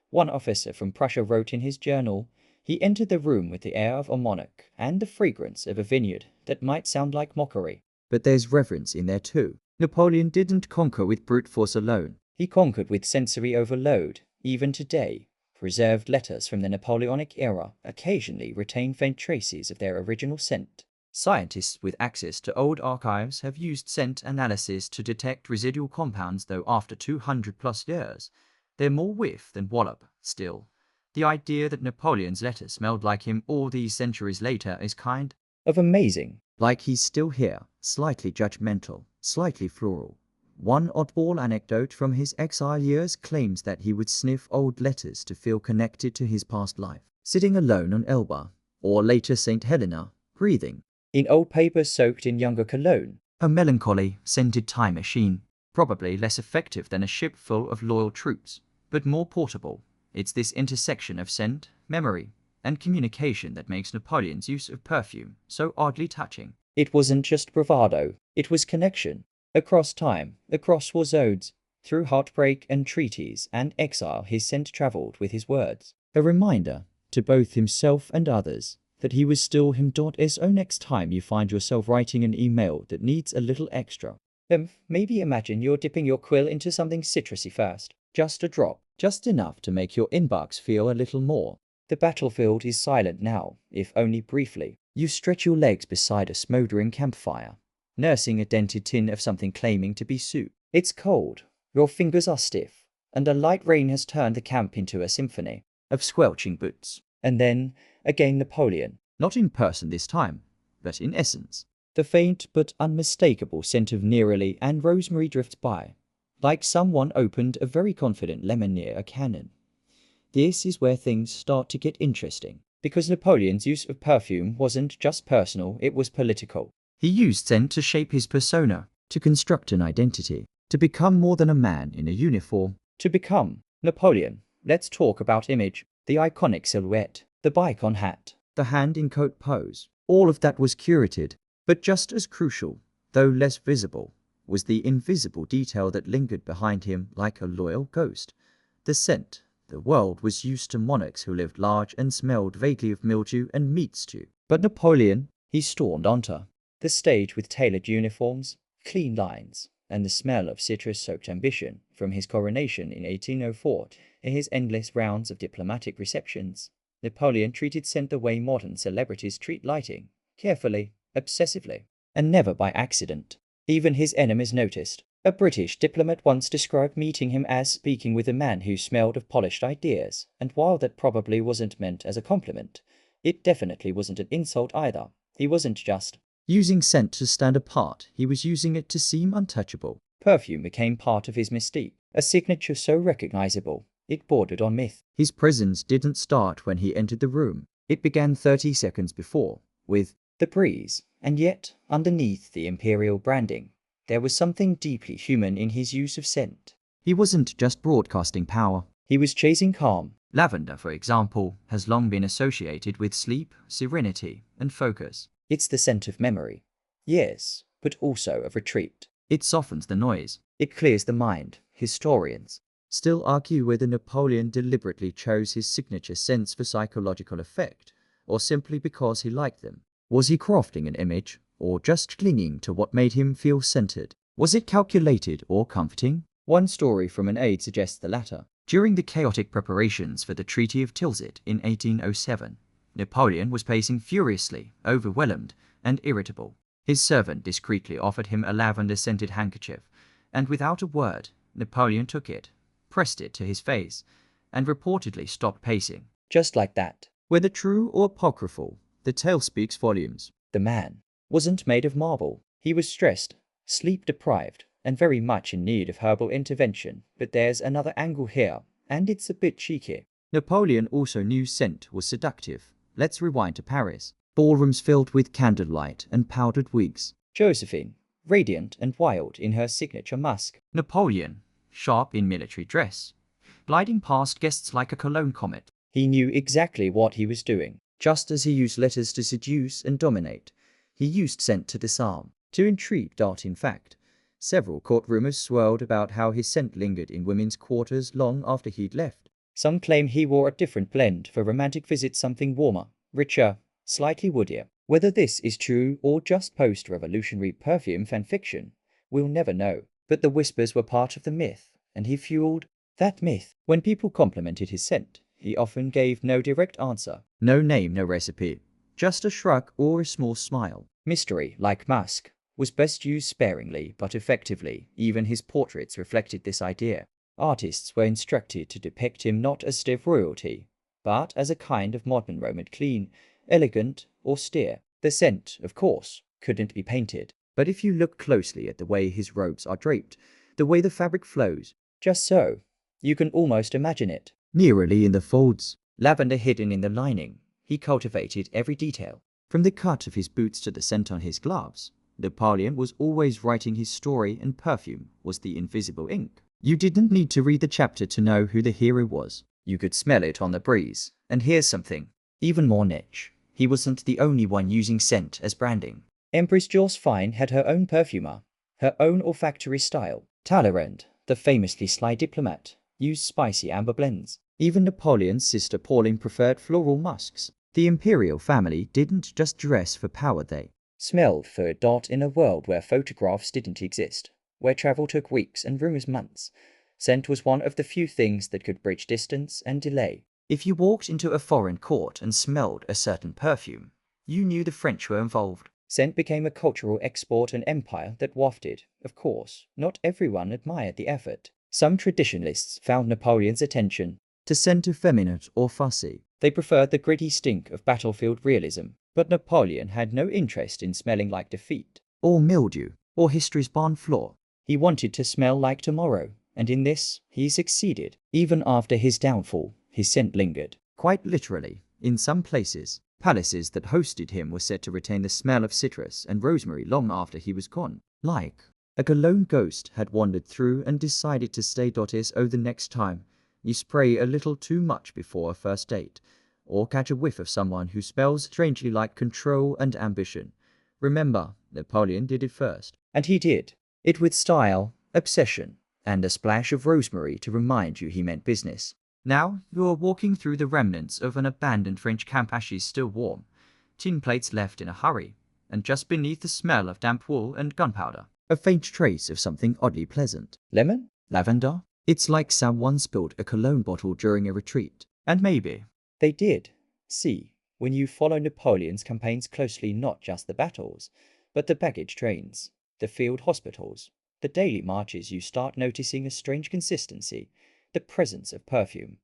One officer from Prussia wrote in his journal, he entered the room with the air of a monarch and the fragrance of a vineyard that might sound like mockery. But there's reverence in there too. Napoleon didn't conquer with brute force alone. He conquered with sensory overload. Even today, preserved letters from the Napoleonic era occasionally retain faint traces of their original scent. Scientists with access to old archives have used scent analysis to detect residual compounds, though after 200 plus years, they're more whiff than wallop. Still, the idea that Napoleon's letter smelled like him all these centuries later is kind of amazing. Like he's still here, slightly judgmental, slightly floral. One oddball anecdote from his exile years claims that he would sniff old letters to feel connected to his past life, sitting alone on Elba, or later St. Helena, breathing in old papers soaked in younger cologne. A melancholy, scented time machine, probably less effective than a ship full of loyal troops, but more portable. It's this intersection of scent, memory, and communication that makes Napoleon's use of perfume so oddly touching. It wasn't just bravado, it was connection. Across time, across war zones, through heartbreak and treaties and exile, his scent traveled with his words. A reminder, to both himself and others, that he was still him. So next time you find yourself writing an email that needs a little extra, maybe imagine you're dipping your quill into something citrusy first. Just a drop, just enough to make your inbox feel a little more. The battlefield is silent now, if only briefly. You stretch your legs beside a smoldering campfire, nursing a dented tin of something claiming to be soup. It's cold, your fingers are stiff, and a light rain has turned the camp into a symphony of squelching boots. And then, again Napoleon. Not in person this time, but in essence. The faint but unmistakable scent of neroli and rosemary drifts by. like someone opened a very confident lemon near a cannon. This is where things start to get interesting, because Napoleon's use of perfume wasn't just personal, it was political. He used scent to shape his persona, to construct an identity, to become more than a man in a uniform, to become Napoleon. Let's talk about image, the iconic silhouette, the bicon hat, the hand in coat pose. All of that was curated, but just as crucial, though less visible, was the invisible detail that lingered behind him like a loyal ghost. The scent. The world was used to monarchs who lived large and smelled vaguely of mildew and meat stew. But Napoleon, he stormed onto the stage with tailored uniforms, clean lines, and the smell of citrus-soaked ambition from his coronation in 1804 and his endless rounds of diplomatic receptions. Napoleon treated scent the way modern celebrities treat lighting, carefully, obsessively, and never by accident. Even his enemies noticed. A British diplomat once described meeting him as speaking with a man who smelled of polished ideas, and while that probably wasn't meant as a compliment, it definitely wasn't an insult either. He wasn't just using scent to stand apart, he was using it to seem untouchable. Perfume became part of his mystique, a signature so recognizable, it bordered on myth. His presence didn't start when he entered the room. It began 30 seconds before, with the breeze, and yet, underneath the imperial branding, there was something deeply human in his use of scent. He wasn't just broadcasting power. He was chasing calm. Lavender, for example, has long been associated with sleep, serenity, and focus. It's the scent of memory. Yes, but also of retreat. It softens the noise. It clears the mind. Historians still argue whether Napoleon deliberately chose his signature scents for psychological effect, or simply because he liked them. Was he crafting an image, or just clinging to what made him feel centered? Was it calculated or comforting? One story from an aide suggests the latter. During the chaotic preparations for the Treaty of Tilsit in 1807, Napoleon was pacing furiously, overwhelmed and irritable. His servant discreetly offered him a lavender-scented handkerchief, and without a word, Napoleon took it, pressed it to his face, and reportedly stopped pacing. Just like that. Whether true or apocryphal, the tale speaks volumes. The man wasn't made of marble. He was stressed, sleep-deprived, and very much in need of herbal intervention. But there's another angle here, and it's a bit cheeky. Napoleon also knew scent was seductive. Let's rewind to Paris. Ballrooms filled with candlelight and powdered wigs. Josephine, radiant and wild in her signature musk. Napoleon, sharp in military dress, gliding past guests like a cologne comet. He knew exactly what he was doing. Just as he used letters to seduce and dominate, he used scent to disarm, to intrigue. In fact, several court rumors swirled about how his scent lingered in women's quarters long after he'd left. Some claim he wore a different blend for romantic visits, something warmer, richer, slightly woodier. Whether this is true or just post-revolutionary perfume fanfiction, we'll never know. But the whispers were part of the myth, and he fueled that myth. When people complimented his scent, he often gave no direct answer. No name, no recipe. Just a shrug or a small smile. Mystery, like musk, was best used sparingly but effectively. Even his portraits reflected this idea. Artists were instructed to depict him not as stiff royalty, but as a kind of modern Roman, clean, elegant, austere. The scent, of course, couldn't be painted. But if you look closely at the way his robes are draped, the way the fabric flows, just so, you can almost imagine it. Nearly in the folds, lavender hidden in the lining, he cultivated every detail. From the cut of his boots to the scent on his gloves, Napoleon was always writing his story, and perfume was the invisible ink. You didn't need to read the chapter to know who the hero was. You could smell it on the breeze. And here's something even more niche. He wasn't the only one using scent as branding. Empress Josephine had her own perfumer, her own olfactory style. Talleyrand, the famously sly diplomat, used spicy amber blends. Even Napoleon's sister Pauline preferred floral musks. The imperial family didn't just dress for power, they smelled for a. In a world where photographs didn't exist, where travel took weeks and rumors months, scent was one of the few things that could bridge distance and delay. If you walked into a foreign court and smelled a certain perfume, you knew the French were involved. Scent became a cultural export, an empire that wafted. Of course, not everyone admired the effort. Some traditionalists found Napoleon's attention to scent effeminate or fussy. They preferred the gritty stink of battlefield realism. But Napoleon had no interest in smelling like defeat, or mildew, or history's barn floor. He wanted to smell like tomorrow, and in this, he succeeded. Even after his downfall, his scent lingered. Quite literally, in some places, palaces that hosted him were said to retain the smell of citrus and rosemary long after he was gone. Like a cologne ghost had wandered through and decided to stay. So the next time you spray a little too much before a first date, or catch a whiff of someone who smells strangely like control and ambition, remember, Napoleon did it first. And he did it with style, obsession, and a splash of rosemary to remind you he meant business. Now you're walking through the remnants of an abandoned French camp, ashes still warm, tin plates left in a hurry, and just beneath the smell of damp wool and gunpowder, a faint trace of something oddly pleasant. Lemon? Lavender? It's like someone spilled a cologne bottle during a retreat. And maybe they did. See, when you follow Napoleon's campaigns closely, not just the battles, but the baggage trains, the field hospitals, the daily marches, you start noticing a strange consistency, the presence of perfume.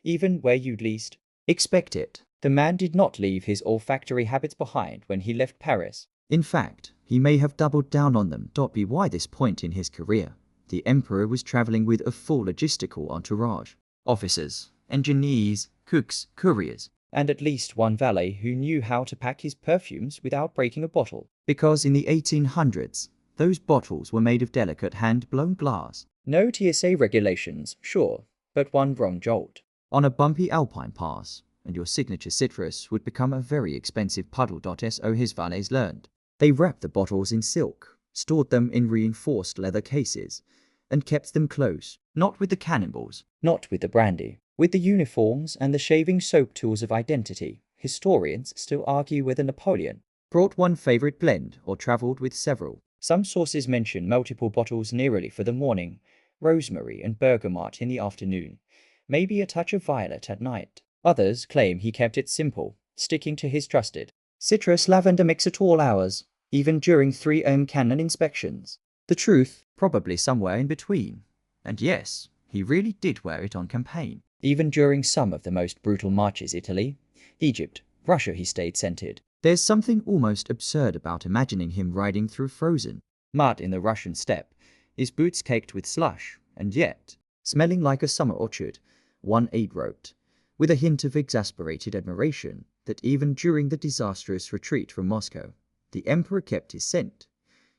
Even where you'd least expect it. The man did not leave his olfactory habits behind when he left Paris. In fact, he may have doubled down on them. By this point in his career, the emperor was traveling with a full logistical entourage. Officers, engineers, cooks, couriers, and at least one valet who knew how to pack his perfumes without breaking a bottle. Because in the 1800s, those bottles were made of delicate hand-blown glass. No TSA regulations, sure, but one wrong jolt on a bumpy alpine pass, and your signature citrus would become a very expensive puddle. So his valets learned. They wrapped the bottles in silk, stored them in reinforced leather cases, and kept them close, not with the cannonballs, not with the brandy, with the uniforms and the shaving soap tools of identity. Historians still argue whether Napoleon brought one favorite blend or traveled with several. Some sources mention multiple bottles nearly for the morning, rosemary and bergamot in the afternoon, maybe a touch of violet at night. Others claim he kept it simple, sticking to his trusted citrus lavender mix at all hours, even during 3 AM cannon inspections. The truth, probably somewhere in between. And yes, he really did wear it on campaign. Even during some of the most brutal marches, Italy, Egypt, Russia, he stayed scented. There's something almost absurd about imagining him riding through frozen mud in the Russian steppe, his boots caked with slush, and yet smelling like a summer orchard, one aide wrote, with a hint of exasperated admiration, that even during the disastrous retreat from Moscow, the emperor kept his scent,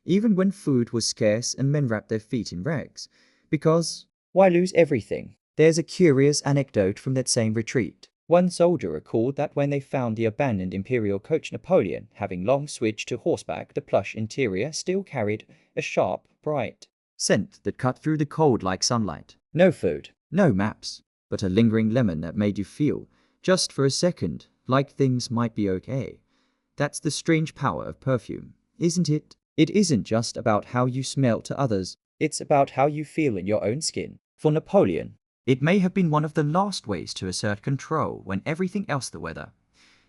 even when food was scarce and men wrapped their feet in rags, because why lose everything? There's a curious anecdote from that same retreat. One soldier recalled that when they found the abandoned imperial coach, Napoleon, having long switched to horseback, the plush interior still carried a sharp, bright scent that cut through the cold like sunlight. No food, no maps, but a lingering lemon that made you feel, just for a second, like things might be okay. That's the strange power of perfume, isn't it? It isn't just about how you smell to others, it's about how you feel in your own skin. For Napoleon, it may have been one of the last ways to assert control when everything else, the weather,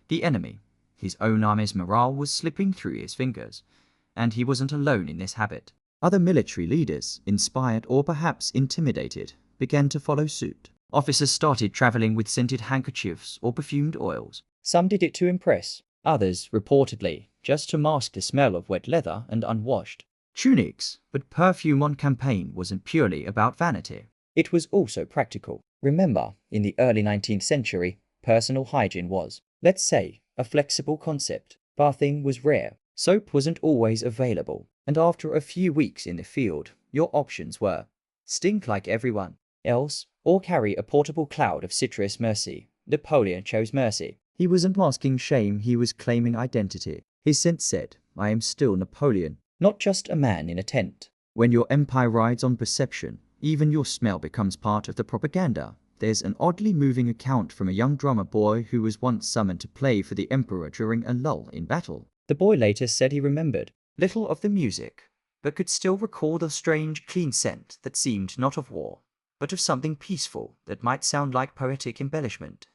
the enemy, his own army's morale was slipping through his fingers. And he wasn't alone in this habit. Other military leaders, inspired or perhaps intimidated, began to follow suit. Officers started traveling with scented handkerchiefs or perfumed oils. Some did it to impress, others, reportedly, just to mask the smell of wet leather and unwashed tunics. But perfume on campaign wasn't purely about vanity. It was also practical. Remember, in the early 19th century, personal hygiene was, let's say, a flexible concept. Bathing was rare, soap wasn't always available, and after a few weeks in the field, your options were stink like everyone else, or carry a portable cloud of citrus. Mercy. Napoleon chose mercy. He wasn't masking shame, he was claiming identity. His scent said, I am still Napoleon. Not just a man in a tent. When your empire rides on perception, even your smell becomes part of the propaganda. There's an oddly moving account from a young drummer boy who was once summoned to play for the emperor during a lull in battle. The boy later said he remembered little of the music, but could still recall the strange, clean scent that seemed not of war, but of something peaceful that might sound like poetic embellishment.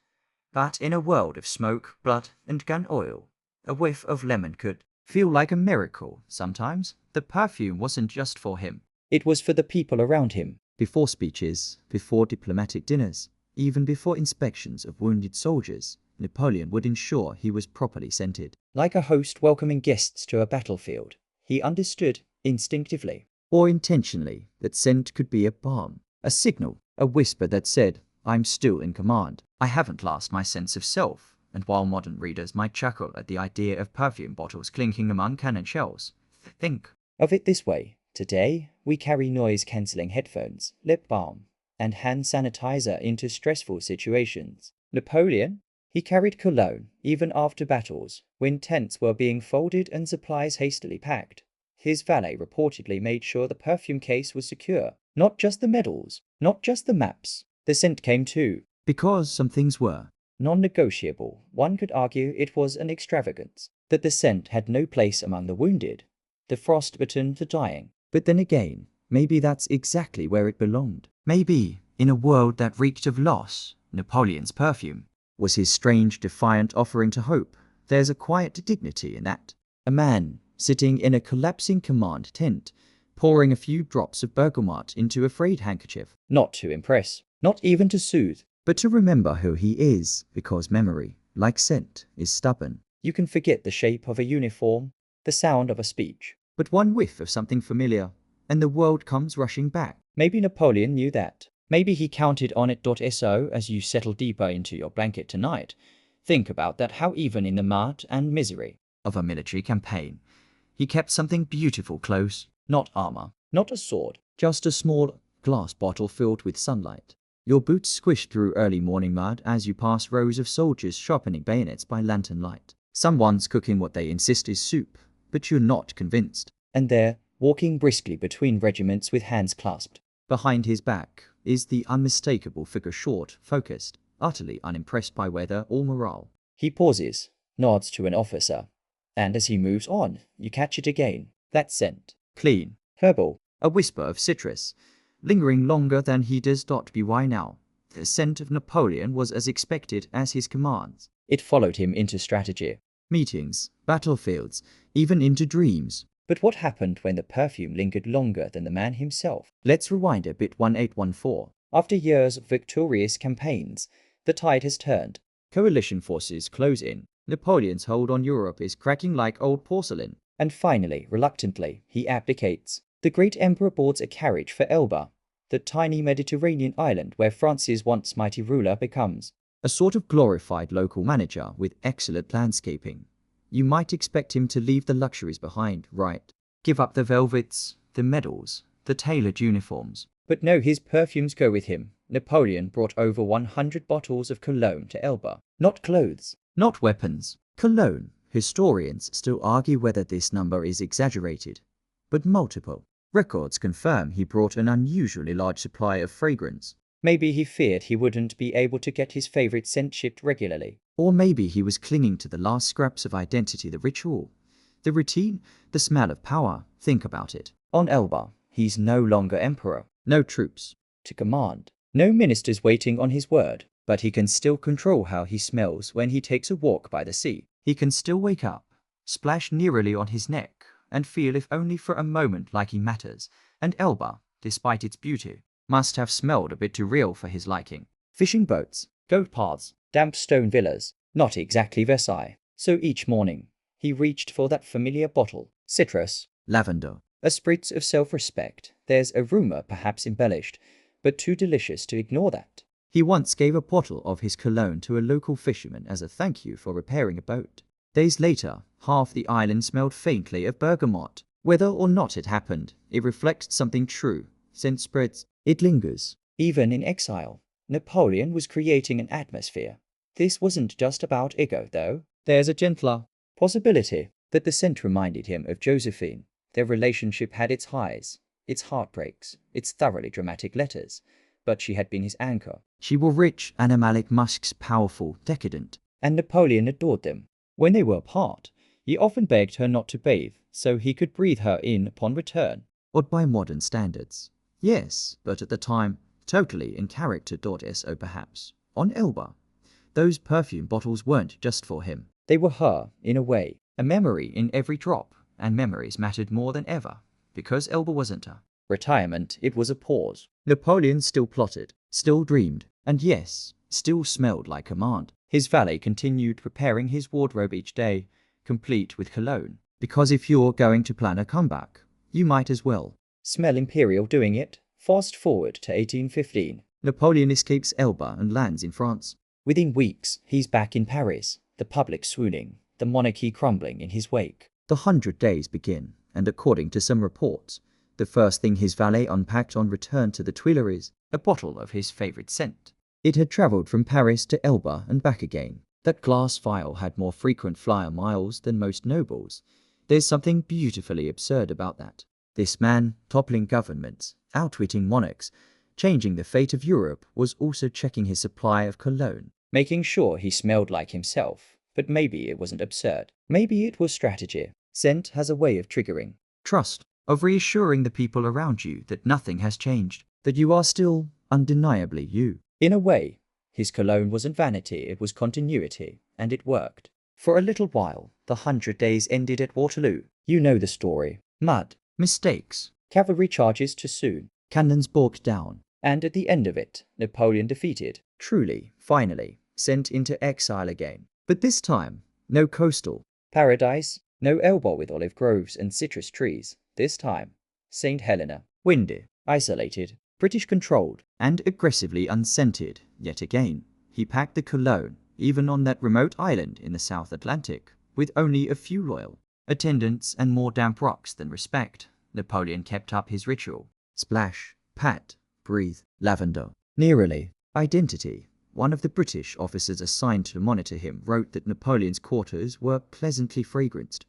But in a world of smoke, blood, and gun oil, a whiff of lemon could feel like a miracle. Sometimes the perfume wasn't just for him. It was for the people around him. Before speeches, before diplomatic dinners, even before inspections of wounded soldiers, Napoleon would ensure he was properly scented. Like a host welcoming guests to a battlefield, he understood, instinctively, or intentionally, that scent could be a balm, a signal, a whisper that said, I'm still in command. I haven't lost my sense of self. And while modern readers might chuckle at the idea of perfume bottles clinking among cannon shells, think of it this way. Today, we carry noise-cancelling headphones, lip balm, and hand sanitizer into stressful situations. Napoleon? He carried cologne, even after battles, when tents were being folded and supplies hastily packed. His valet reportedly made sure the perfume case was secure. Not just the medals, not just the maps. The scent came too. because some things were Non-negotiable. One could argue it was an extravagance, that the scent had no place among the wounded, the frostbitten, the dying. But then again, maybe that's exactly where it belonged. Maybe, in a world that reeked of loss, Napoleon's perfume was his strange, defiant offering to hope. There's a quiet dignity in that. A man sitting in a collapsing command tent, pouring a few drops of bergamot into a frayed handkerchief. Not to impress, not even to soothe. But to remember who he is, because memory, like scent, is stubborn. You can forget the shape of a uniform, the sound of a speech. But one whiff of something familiar, and the world comes rushing back. Maybe Napoleon knew that. Maybe he counted on it. So as you settle deeper into your blanket tonight, think about that, how even in the mud and misery Of a military campaign, he kept something beautiful close. not armor, not a sword, Just a small glass bottle filled with sunlight. Your boots squish through early morning mud as you pass rows of soldiers sharpening bayonets by lantern light. Someone's cooking what they insist is soup, but you're not convinced. and there, walking briskly between regiments with hands clasped. Behind his back is the unmistakable figure, short, focused, utterly unimpressed by weather or morale. He pauses, nods to an officer, and as he moves on, you catch it again. That scent. Clean. Herbal. A whisper of citrus, lingering longer than he does. By now, the scent of Napoleon was as expected as his commands. It followed him into strategy. Meetings, battlefields, even into dreams. But what happened when the perfume lingered longer than the man himself? Let's rewind a bit. 1814. After years of victorious campaigns, the tide has turned. Coalition forces close in. Napoleon's hold on Europe is cracking like old porcelain. And finally, reluctantly, he abdicates. The great emperor boards a carriage for Elba, the tiny Mediterranean island where France's once mighty ruler becomes A sort of glorified local manager with excellent landscaping. You might expect him to leave the luxuries behind, right? Give up the velvets, the medals, the tailored uniforms. But no, his perfumes go with him. Napoleon brought over 100 bottles of cologne to Elba. Not clothes. Not weapons. Cologne. Historians still argue whether this number is exaggerated, but multiple. Records confirm he brought an unusually large supply of fragrance. Maybe he feared he wouldn't be able to get his favorite scent shipped regularly. Or maybe he was clinging to the last scraps of identity, the ritual, the routine, the smell of power. Think about it. On Elba, he's no longer emperor. No troops to command. No ministers waiting on his word. But he can still control how he smells when he takes a walk by the sea. He can still wake up, splash nearly on his neck, and feel, if only for a moment, like he matters. And Elba, despite its beauty, must have smelled a bit too real for his liking. Fishing boats, goat paths, damp stone villas, not exactly Versailles. So each morning, he reached for that familiar bottle. Citrus, lavender, a spritz of self-respect. There's a rumor, perhaps embellished, but too delicious to ignore that. He once gave a bottle of his cologne to a local fisherman as a thank you for repairing a boat. Days later, half the island smelled faintly of bergamot. Whether or not it happened, it reflects something true. Scent spreads, it lingers. Even in exile, Napoleon was creating an atmosphere. This wasn't just about ego, though. There's a gentler possibility that the scent reminded him of Josephine. Their relationship had its highs, its heartbreaks, its thoroughly dramatic letters, but she had been his anchor. She wore rich, animalic musks, powerful, decadent. And Napoleon adored them. When they were apart, he often begged her not to bathe, so he could breathe her in upon return. Odd by modern standards. Yes, but at the time, totally in character. So perhaps. On Elba, those perfume bottles weren't just for him. They were her, in a way. A memory in every drop, and memories mattered more than ever, because Elba wasn't her retirement. It was a pause. Napoleon still plotted, still dreamed, and yes, still smelled like command. His valet continued preparing his wardrobe each day, complete with cologne. Because if you're going to plan a comeback, you might as well. Smell imperial doing it. Fast forward to 1815. Napoleon escapes Elba and lands in France. Within weeks, he's back in Paris, the public swooning, the monarchy crumbling in his wake. The 100 Days begin, and according to some reports, the first thing his valet unpacked on return to the Tuileries, A bottle of his favorite scent. it had traveled from Paris to Elba and back again. That glass vial had more frequent flyer miles than most nobles. There's something beautifully absurd about that. This man, toppling governments, outwitting monarchs, changing the fate of Europe, was also checking his supply of cologne. Making sure he smelled like himself. But maybe it wasn't absurd. Maybe it was strategy. Scent has a way of triggering Trust, of reassuring the people around you that nothing has changed, that you are still undeniably you. In a way, his cologne wasn't vanity, it was continuity, and it worked. For a little while, the 100 Days ended at Waterloo. You know the story. Mud, Mistakes, cavalry charges too soon, cannons bogged down, and at the end of it, Napoleon defeated. truly, finally, sent into exile again. But this time, no coastal. Paradise, no Elba with olive groves and citrus trees. This time, St. Helena, windy, isolated, British controlled, And aggressively unscented, yet again. He packed the cologne, even on that remote island in the South Atlantic, with only a few loyal attendants and more damp rocks than respect. Napoleon kept up his ritual. Splash, pat, breathe, lavender. Nearly. Identity. One of the British officers assigned to monitor him wrote that Napoleon's quarters were pleasantly fragranced.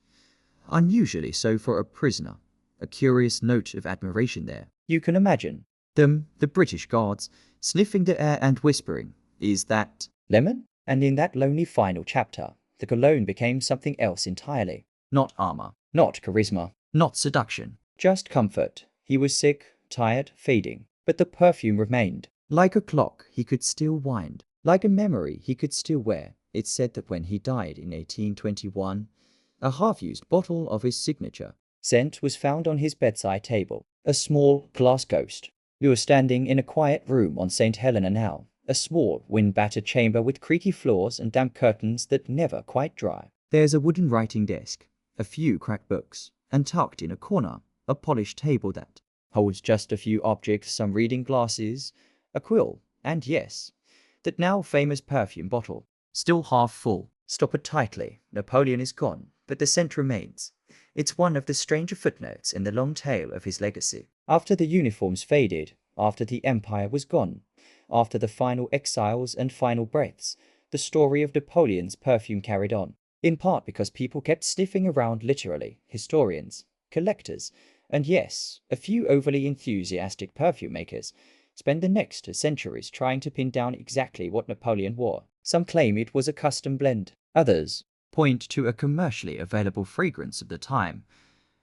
Unusually so for a prisoner. A curious note of admiration there. You can imagine. Them, the British guards, sniffing the air and whispering, "Is that Lemon? And in that lonely final chapter, the cologne became something else entirely. not armor, Not charisma, not seduction? just comfort. He was sick, tired, fading, but the perfume remained. Like a clock he could still wind. Like a memory he could still wear. It's said that when he died in 1821, a half-used bottle of his signature scent was found on his bedside table. A small glass ghost. We were standing in a quiet room on St. Helena now. A small, wind-battered chamber with creaky floors and damp curtains that never quite dry. There's a wooden writing desk, a few cracked books, and tucked in a corner, a polished table that Holds just a few objects, some reading glasses, a quill, and yes, that now famous perfume bottle. still half full. Stop it tightly. Napoleon is gone, but the scent remains. It's one of the stranger footnotes in the long tale of his legacy. After the uniforms faded, after the empire was gone, after the final exiles and final breaths, the story of Napoleon's perfume carried on. In part because people kept sniffing around literally, historians, collectors, and yes, a few overly enthusiastic perfume makers spent the next 2 centuries trying to pin down exactly what Napoleon wore. Some claim it was a custom blend. Others Point to a commercially available fragrance of the time,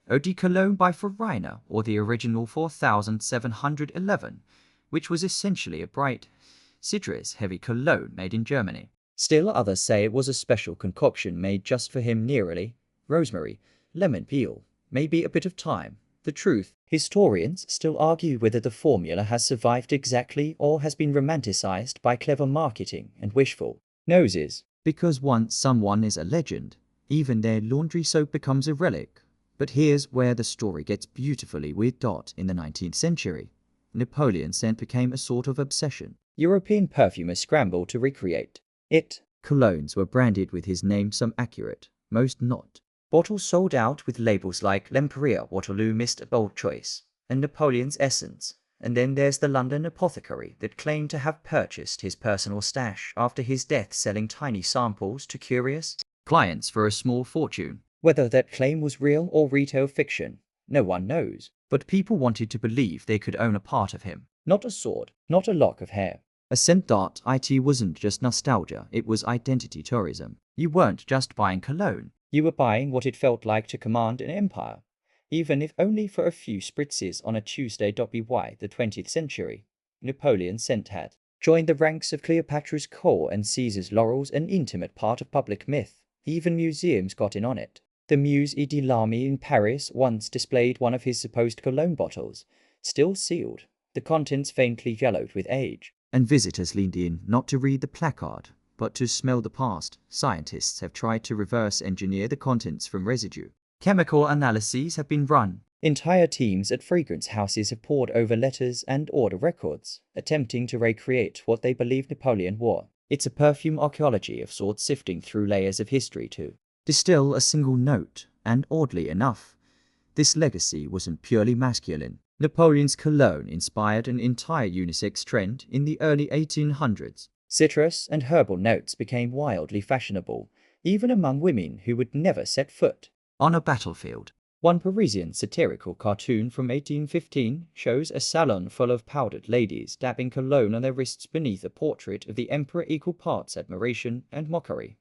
Eau de Cologne by Farina, or the original 4711, which was essentially a bright, citrus-heavy cologne made in Germany. Still others say it was a special concoction made just for him nearly, rosemary, lemon peel, maybe a bit of thyme. The truth, historians still argue whether the formula has survived exactly or has been romanticized by clever marketing and wishful noses. Because once someone is a legend, even their laundry soap becomes a relic. But here's where the story gets beautifully weird. In the 19th century, Napoleon's scent became a sort of obsession. European perfumers scrambled to recreate it. Colognes were branded with his name, some accurate, most not. Bottles sold out with labels like L'Empire Waterloo Mist, a bold choice, and Napoleon's Essence. And then there's the London apothecary that claimed to have purchased his personal stash after his death, selling tiny samples to curious Clients for a small fortune. Whether that claim was real or retail fiction, no one knows. But people wanted to believe they could own a part of him. Not a sword, not a lock of hair. A scent that it wasn't just nostalgia, it was identity tourism. You weren't just buying cologne. You were buying what it felt like to command an empire, even if only for a few spritzes on a Tuesday. By the 20th century, Napoleon's scent had joined the ranks of Cleopatra's core and Caesar's laurels, an intimate part of public myth. Even museums got in on it. The Musée de l'Armée in Paris once displayed one of his supposed cologne bottles, still sealed, the contents faintly yellowed with age. And visitors leaned in not to read the placard, but to smell the past. Scientists have tried to reverse engineer the contents from residue. Chemical analyses have been run. Entire teams at fragrance houses have pored over letters and order records, attempting to recreate what they believe Napoleon wore. It's a perfume archaeology of sorts, sifting through layers of history to distill a single note, and oddly enough, this legacy wasn't purely masculine. Napoleon's cologne inspired an entire unisex trend in the early 1800s. Citrus and herbal notes became wildly fashionable, even among women who would never set foot on a battlefield. One Parisian satirical cartoon from 1815 shows a salon full of powdered ladies dabbing cologne on their wrists beneath a portrait of the emperor, equal parts admiration and mockery.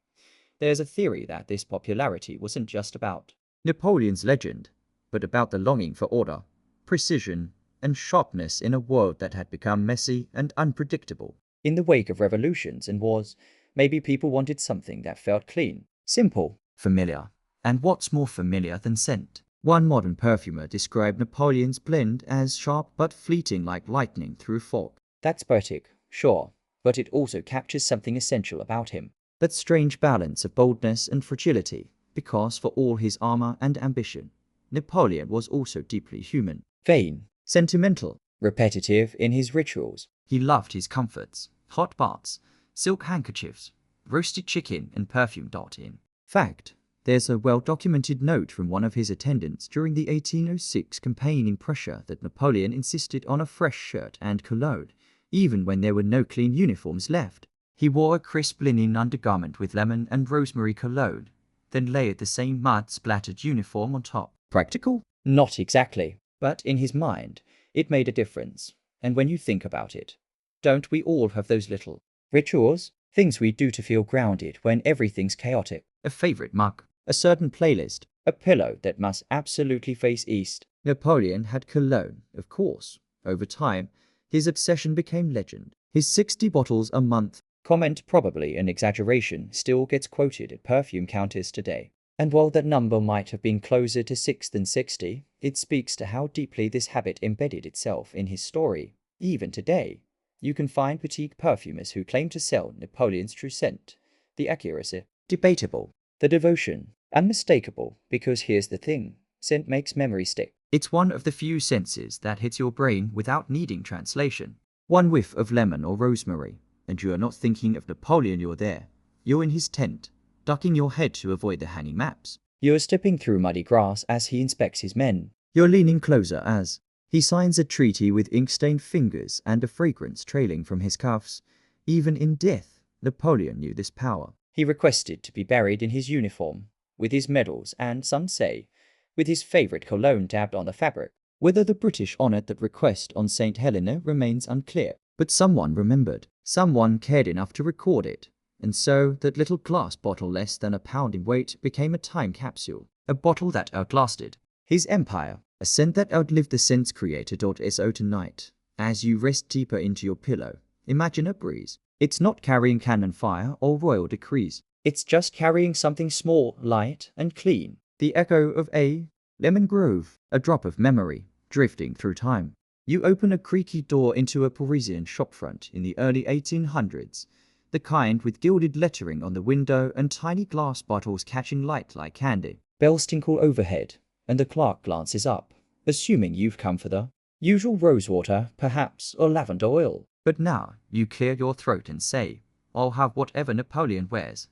There's a theory that this popularity wasn't just about Napoleon's legend, but about the longing for order, precision, and sharpness in a world that had become messy and unpredictable. In the wake of revolutions and wars, maybe people wanted something that felt clean, simple, familiar. And what's more familiar than scent? One modern perfumer described Napoleon's blend as sharp but fleeting, like lightning through fog. That's poetic, sure, but it also captures something essential about him. That strange balance of boldness and fragility, because for all his armor and ambition, Napoleon was also deeply human. Vain, sentimental, repetitive in his rituals. He loved his comforts, hot baths, silk handkerchiefs, roasted chicken, and perfume. In fact, there's a well-documented note from one of his attendants during the 1806 campaign in Prussia that Napoleon insisted on a fresh shirt and cologne, even when there were no clean uniforms left. He wore a crisp linen undergarment with lemon and rosemary cologne, then layered the same mud-splattered uniform on top. Practical? Not exactly, but in his mind, it made a difference. And when you think about it, don't we all have those little rituals? Things we do to feel grounded when everything's chaotic. A favorite mug, a certain playlist, a pillow that must absolutely face east. Napoleon had cologne, of course. Over time, his obsession became legend. His 60 bottles a month comment, probably an exaggeration, still gets quoted at perfume counters today. And while that number might have been closer to 6 than 60, it speaks to how deeply this habit embedded itself in his story. Even today, you can find boutique perfumers who claim to sell Napoleon's true scent. The accuracy, debatable. The devotion, unmistakable, because here's the thing, scent makes memory stick. It's one of the few senses that hits your brain without needing translation. One whiff of lemon or rosemary, and you are not thinking of Napoleon, you're there. You're in his tent, ducking your head to avoid the hanging maps. You're stepping through muddy grass as he inspects his men. You're leaning closer as he signs a treaty with ink-stained fingers and a fragrance trailing from his cuffs. Even in death, Napoleon knew this power. He requested to be buried in his uniform, with his medals and, some say, with his favorite cologne dabbed on the fabric. Whether the British honored that request on St. Helena remains unclear, but someone remembered. Someone cared enough to record it. And so, that little glass bottle less than a pound in weight became a time capsule. A bottle that outlasted his empire. A scent that outlived the scent's creator. So tonight, as you rest deeper into your pillow, imagine a breeze. It's not carrying cannon fire or royal decrees. It's just carrying something small, light, and clean. The echo of a lemon grove, a drop of memory, drifting through time. You open a creaky door into a Parisian shopfront in the early 1800s, the kind with gilded lettering on the window and tiny glass bottles catching light like candy. Bells tinkle overhead, and the clerk glances up, assuming you've come for the usual rosewater, perhaps, or lavender oil. But now, you clear your throat and say, I'll have whatever Napoleon wears.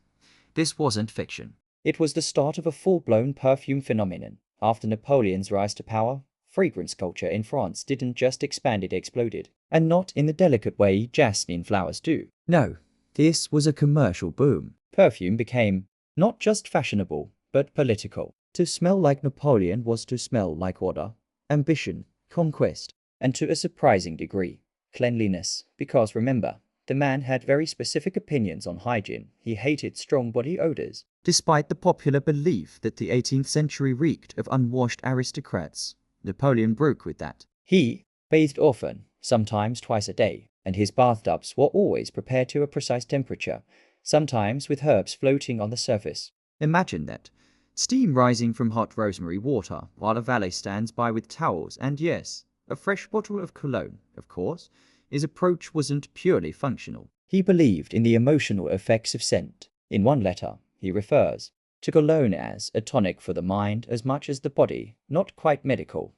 This wasn't fiction. It was the start of a full-blown perfume phenomenon. After Napoleon's rise to power, fragrance culture in France didn't just expand, it exploded. And not in the delicate way jasmine flowers do. No, this was a commercial boom. Perfume became not just fashionable, but political. To smell like Napoleon was to smell like order, ambition, conquest, and to a surprising degree, cleanliness. Because remember, the man had very specific opinions on hygiene. He hated strong body odors. Despite the popular belief that the 18th century reeked of unwashed aristocrats, Napoleon broke with that. He bathed often, sometimes twice a day, and his bathtubs were always prepared to a precise temperature, sometimes with herbs floating on the surface. Imagine that. Steam rising from hot rosemary water, while a valet stands by with towels and, yes, a fresh bottle of cologne, of course. His approach wasn't purely functional. He believed in the emotional effects of scent. In one letter, he refers to cologne as a tonic for the mind as much as the body, not quite medical,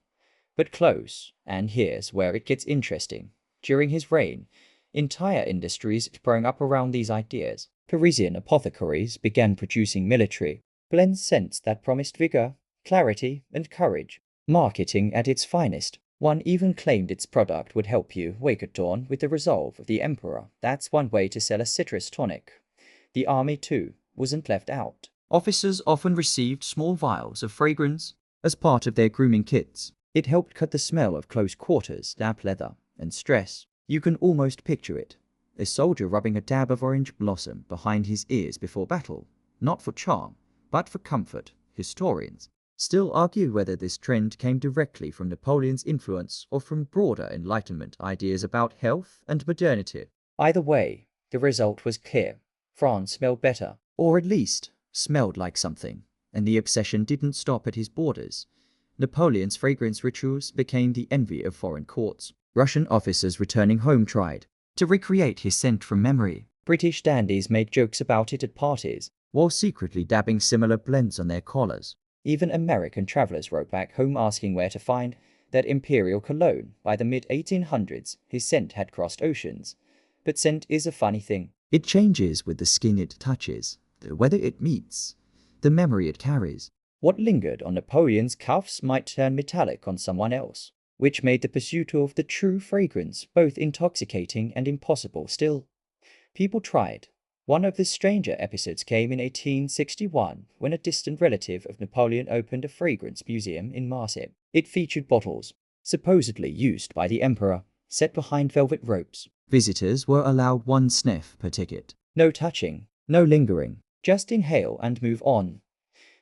but close. And here's where it gets interesting. During his reign, entire industries sprang up around these ideas. Parisian apothecaries began producing military blend scents that promised vigor, clarity, and courage. Marketing at its finest. One even claimed its product would help you wake at dawn with the resolve of the emperor. That's one way to sell a citrus tonic. The army, too, wasn't left out. Officers often received small vials of fragrance as part of their grooming kits. It helped cut the smell of close quarters, damp leather, and stress. You can almost picture it. A soldier rubbing a dab of orange blossom behind his ears before battle, not for charm, but for comfort. Historians still argue whether this trend came directly from Napoleon's influence or from broader Enlightenment ideas about health and modernity. Either way, the result was clear. France smelled better, or at least smelled like something, and the obsession didn't stop at his borders. Napoleon's fragrance rituals became the envy of foreign courts. Russian officers returning home tried to recreate his scent from memory. British dandies made jokes about it at parties, while secretly dabbing similar blends on their collars. Even American travelers wrote back home asking where to find that imperial cologne. By the mid-1800s, his scent had crossed oceans. But scent is a funny thing. It changes with the skin it touches, the weather it meets, the memory it carries. What lingered on Napoleon's cuffs might turn metallic on someone else, which made the pursuit of the true fragrance both intoxicating and impossible. Still, people tried. One of the stranger episodes came in 1861, when a distant relative of Napoleon opened a fragrance museum in Marseille. It featured bottles, supposedly used by the emperor, set behind velvet ropes. Visitors were allowed one sniff per ticket. No touching, no lingering, just inhale and move on.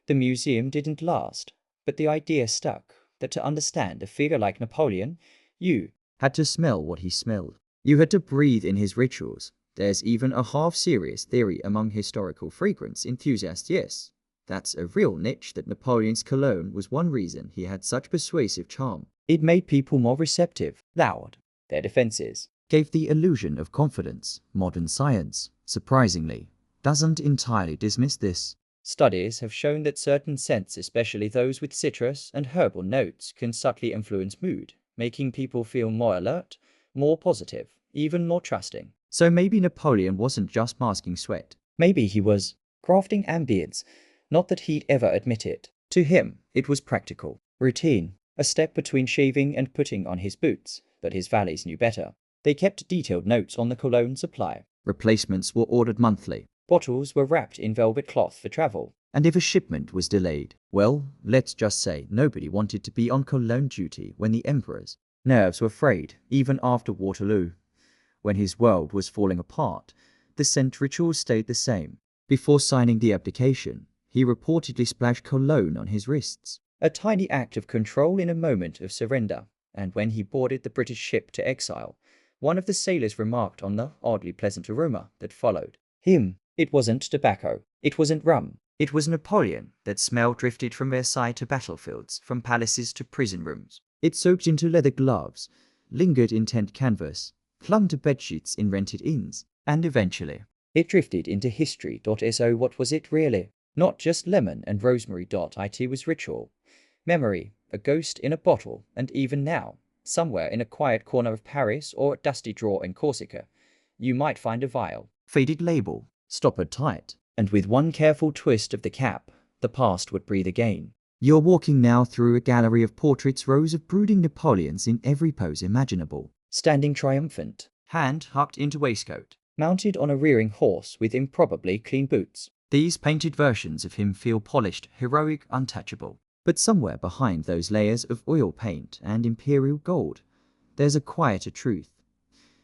The museum didn't last, but the idea stuck, that to understand a figure like Napoleon, you had to smell what he smelled. You had to breathe in his rituals. There's even a half-serious theory among historical fragrance enthusiasts. Yes, that's a real niche, that Napoleon's cologne was one reason he had such persuasive charm. It made people more receptive, loud. Their defenses gave the illusion of confidence. Modern science, surprisingly, doesn't entirely dismiss this. Studies have shown that certain scents, especially those with citrus and herbal notes, can subtly influence mood, making people feel more alert, more positive, even more trusting. So maybe Napoleon wasn't just masking sweat. Maybe he was crafting ambience, not that he'd ever admit it. To him, it was practical, routine, a step between shaving and putting on his boots. But his valets knew better. They kept detailed notes on the cologne supply. Replacements were ordered monthly. Bottles were wrapped in velvet cloth for travel. And if a shipment was delayed, well, let's just say nobody wanted to be on cologne duty when the emperor's nerves were frayed. Even after Waterloo, when his world was falling apart, the scent ritual stayed the same. Before signing the abdication, he reportedly splashed cologne on his wrists. A tiny act of control in a moment of surrender. And when he boarded the British ship to exile, one of the sailors remarked on the oddly pleasant aroma that followed him. It wasn't tobacco. It wasn't rum. It was Napoleon. That smell drifted from Versailles to battlefields, from palaces to prison rooms. It soaked into leather gloves, lingered in tent canvas, clung to bedsheets in rented inns, and eventually it drifted into history. So what was it really? Not just lemon and rosemary. It was ritual, memory, a ghost in a bottle. And even now, somewhere in a quiet corner of Paris or a dusty drawer in Corsica, you might find a vial, faded label, stoppered tight, and with one careful twist of the cap, the past would breathe again. You're walking now through a gallery of portraits, rows of brooding Napoleons in every pose imaginable, standing triumphant, hand hucked into waistcoat, mounted on a rearing horse with improbably clean boots. These painted versions of him feel polished, heroic, untouchable. But somewhere behind those layers of oil paint and imperial gold, there's a quieter truth.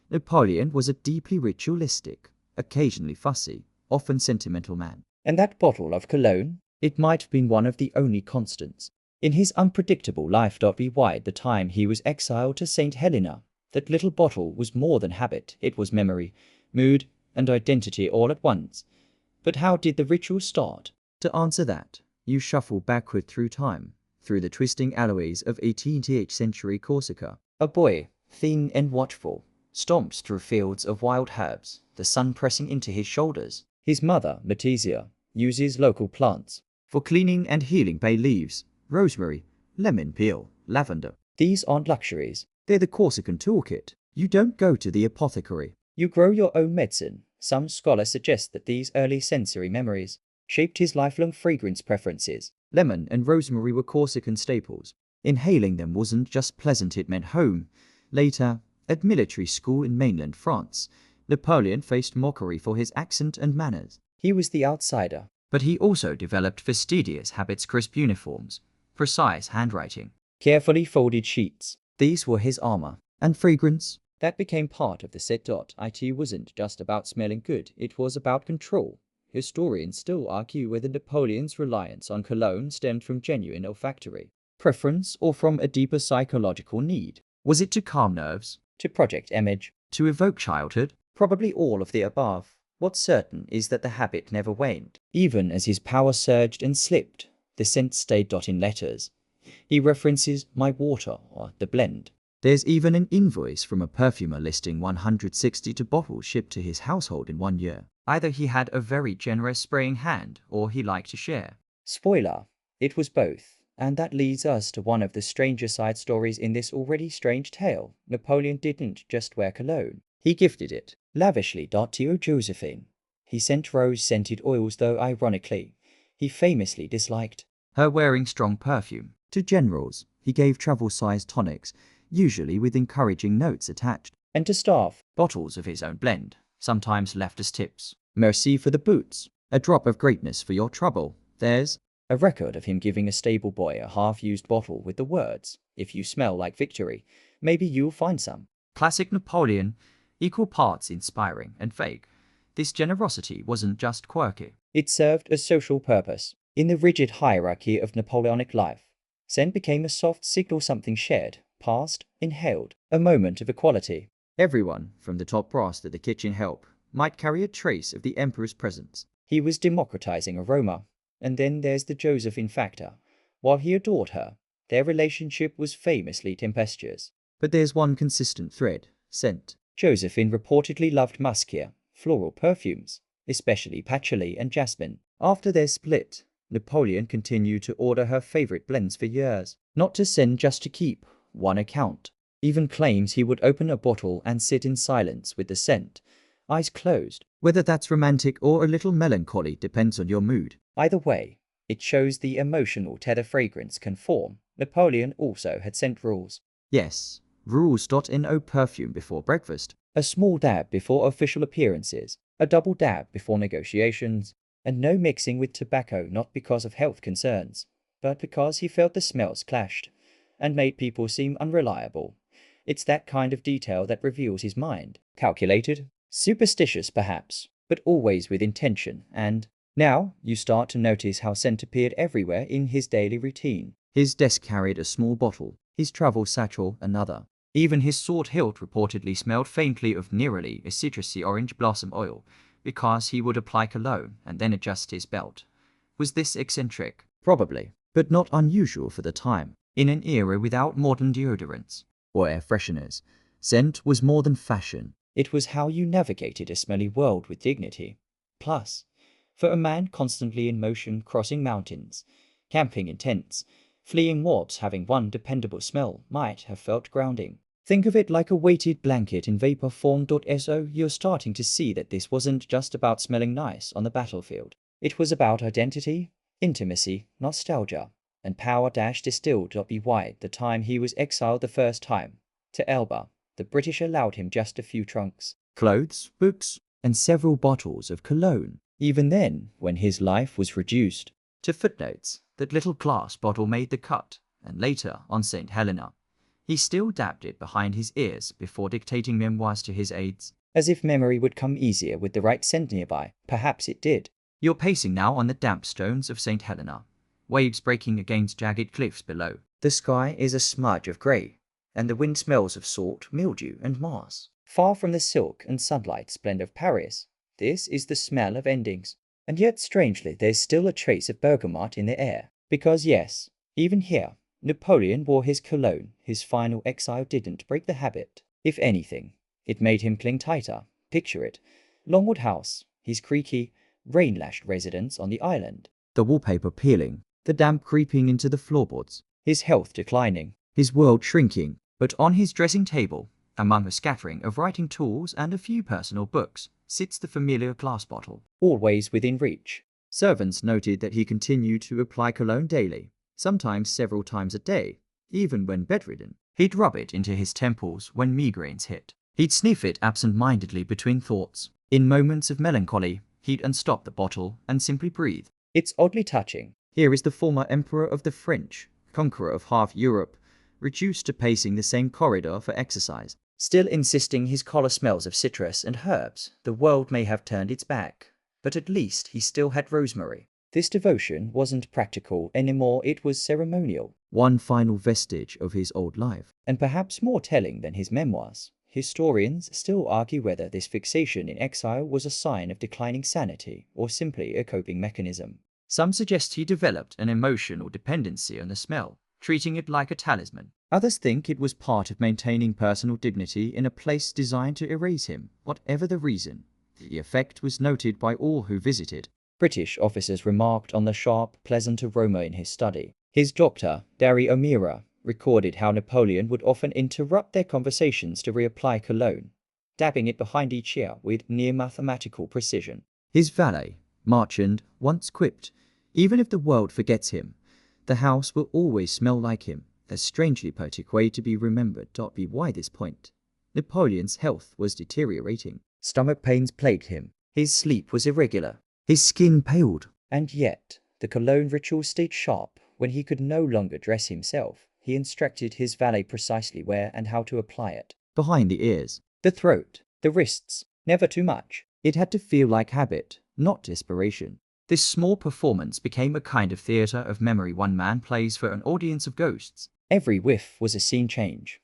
Napoleon was a deeply ritualistic, occasionally fussy, often sentimental man. And that bottle of cologne, it might have been one of the only constants in his unpredictable life. Wide the time he was exiled to St. Helena, that little bottle was more than habit. It was memory, mood, and identity all at once. But how did the ritual start? To answer that, you shuffle backward through time, through the twisting alleyways of 18th century Corsica. A boy, thin and watchful, stomps through fields of wild herbs, the sun pressing into his shoulders. His mother, Letizia, uses local plants, For cleaning and healing, bay leaves, rosemary, lemon peel, lavender. These aren't luxuries. They're the Corsican toolkit. You don't go to the apothecary. You grow your own medicine. Some scholars suggest that these early sensory memories shaped his lifelong fragrance preferences. Lemon and rosemary were Corsican staples. Inhaling them wasn't just pleasant, it meant home. Later, at military school in mainland France, Napoleon faced mockery for his accent and manners. He was the outsider. But he also developed fastidious habits: crisp uniforms, precise handwriting, carefully folded sheets. These were his armor. And fragrance? That became part of the set. It wasn't just about smelling good, it was about control. Historians still argue whether Napoleon's reliance on cologne stemmed from genuine olfactory preference or from a deeper psychological need. Was it to calm nerves? To project image? To evoke childhood? Probably all of the above. What's certain is that the habit never waned. Even as his power surged and slipped, the scent stayed. In letters, he references my water or the blend. There's even an invoice from a perfumer listing 162 bottles shipped to his household in 1 year. Either he had a very generous spraying hand, or he liked to share. Spoiler, it was both. And that leads us to one of the stranger side stories in this already strange tale. Napoleon didn't just wear cologne. He gifted it lavishly to Josephine. He sent rose-scented oils, though ironically, he famously disliked her wearing strong perfume. To generals, he gave travel-sized tonics, usually with encouraging notes attached. And to staff, bottles of his own blend, sometimes left as tips. Merci for the boots. A drop of greatness for your trouble. There's a record of him giving a stable boy a half-used bottle with the words, "If you smell like victory, maybe you'll find some." Classic Napoleon, equal parts inspiring and fake. This generosity wasn't just quirky. It served a social purpose. In the rigid hierarchy of Napoleonic life, scent became a soft signal, something shared, passed, inhaled, a moment of equality. Everyone, from the top brass to the kitchen help, might carry a trace of the emperor's presence. He was democratizing aroma. And then there's the Josephine factor. While he adored her, their relationship was famously tempestuous. But there's one consistent thread: scent. Josephine reportedly loved muskier, floral perfumes, especially patchouli and jasmine. After their split, Napoleon continued to order her favorite blends for years. Not to send, just to keep. One account even claims he would open a bottle and sit in silence with the scent, eyes closed. Whether that's romantic or a little melancholy depends on your mood. Either way, it shows the emotional tether fragrance can form. Napoleon also had scent rules. Yes, rules. No perfume before breakfast, a small dab before official appearances, a double dab before negotiations, and no mixing with tobacco, not because of health concerns, but because he felt the smells clashed and made people seem unreliable. It's that kind of detail that reveals his mind. Calculated, superstitious perhaps, but always with intention. And now you start to notice how scent appeared everywhere in his daily routine. His desk carried a small bottle, his travel satchel another. Even his sword hilt reportedly smelled faintly of neroli, a citrusy orange blossom oil, because he would apply cologne and then adjust his belt. Was this eccentric? Probably, but not unusual for the time. In an era without modern deodorants or air fresheners, scent was more than fashion. It was how you navigated a smelly world with dignity. Plus, for a man constantly in motion, crossing mountains, camping in tents, fleeing wars, having one dependable smell might have felt grounding. Think of it like a weighted blanket in vapor form. So you're starting to see that this wasn't just about smelling nice on the battlefield. It was about identity, intimacy, nostalgia, and power. Distilled. By the time he was exiled the first time to Elba, the British allowed him just a few trunks, clothes, books, and several bottles of cologne. Even then, when his life was reduced to footnotes, that little glass bottle made the cut, and later, on St. Helena, he still dabbed it behind his ears before dictating memoirs to his aides. As if memory would come easier with the right scent nearby. Perhaps it did. You're pacing now on the damp stones of St. Helena, waves breaking against jagged cliffs below. The sky is a smudge of grey, and the wind smells of salt, mildew, and moss. Far from the silk and sunlight splendor of Paris, this is the smell of endings. And yet, strangely, there's still a trace of bergamot in the air. Because yes, even here, Napoleon wore his cologne. His final exile didn't break the habit. If anything, it made him cling tighter. Picture it. Longwood House, his creaky, rain-lashed residence on the island. the wallpaper peeling, the damp creeping into the floorboards, his health declining, his world shrinking. But on his dressing table, among a scattering of writing tools and a few personal books, sits the familiar glass bottle, always within reach. Servants noted that he continued to apply cologne daily, sometimes several times a day, even when bedridden. He'd rub it into his temples when migraines hit. He'd sniff it absent-mindedly between thoughts. In moments of melancholy, he'd unstop the bottle and simply breathe. It's oddly touching. Here is the former emperor of the French, conqueror of half Europe, reduced to pacing the same corridor for exercise, still insisting his collar smells of citrus and herbs. The world may have turned its back, but at least he still had rosemary. This devotion wasn't practical anymore, it was ceremonial. One final vestige of his old life, and perhaps more telling than his memoirs. Historians still argue whether this fixation in exile was a sign of declining sanity or simply a coping mechanism. Some suggest he developed an emotional dependency on the smell, treating it like a talisman. Others think it was part of maintaining personal dignity in a place designed to erase him. Whatever the reason, the effect was noted by all who visited. British officers remarked on the sharp, pleasant aroma in his study. His doctor, Dari O'Meara, recorded how Napoleon would often interrupt their conversations to reapply cologne, dabbing it behind each ear with near mathematical precision. His valet, Marchand, once quipped, "Even if the world forgets him, the house will always smell like him." A strangely poetic way to be remembered. By this point, Napoleon's health was deteriorating. Stomach pains plagued him. His sleep was irregular. His skin paled. And yet, the cologne ritual stayed sharp. When he could no longer dress himself, he instructed his valet precisely where and how to apply it. Behind the ears, the throat, the wrists, never too much. It had to feel like habit, not desperation. This small performance became a kind of theatre of memory one man plays for an audience of ghosts. Every whiff was a scene change.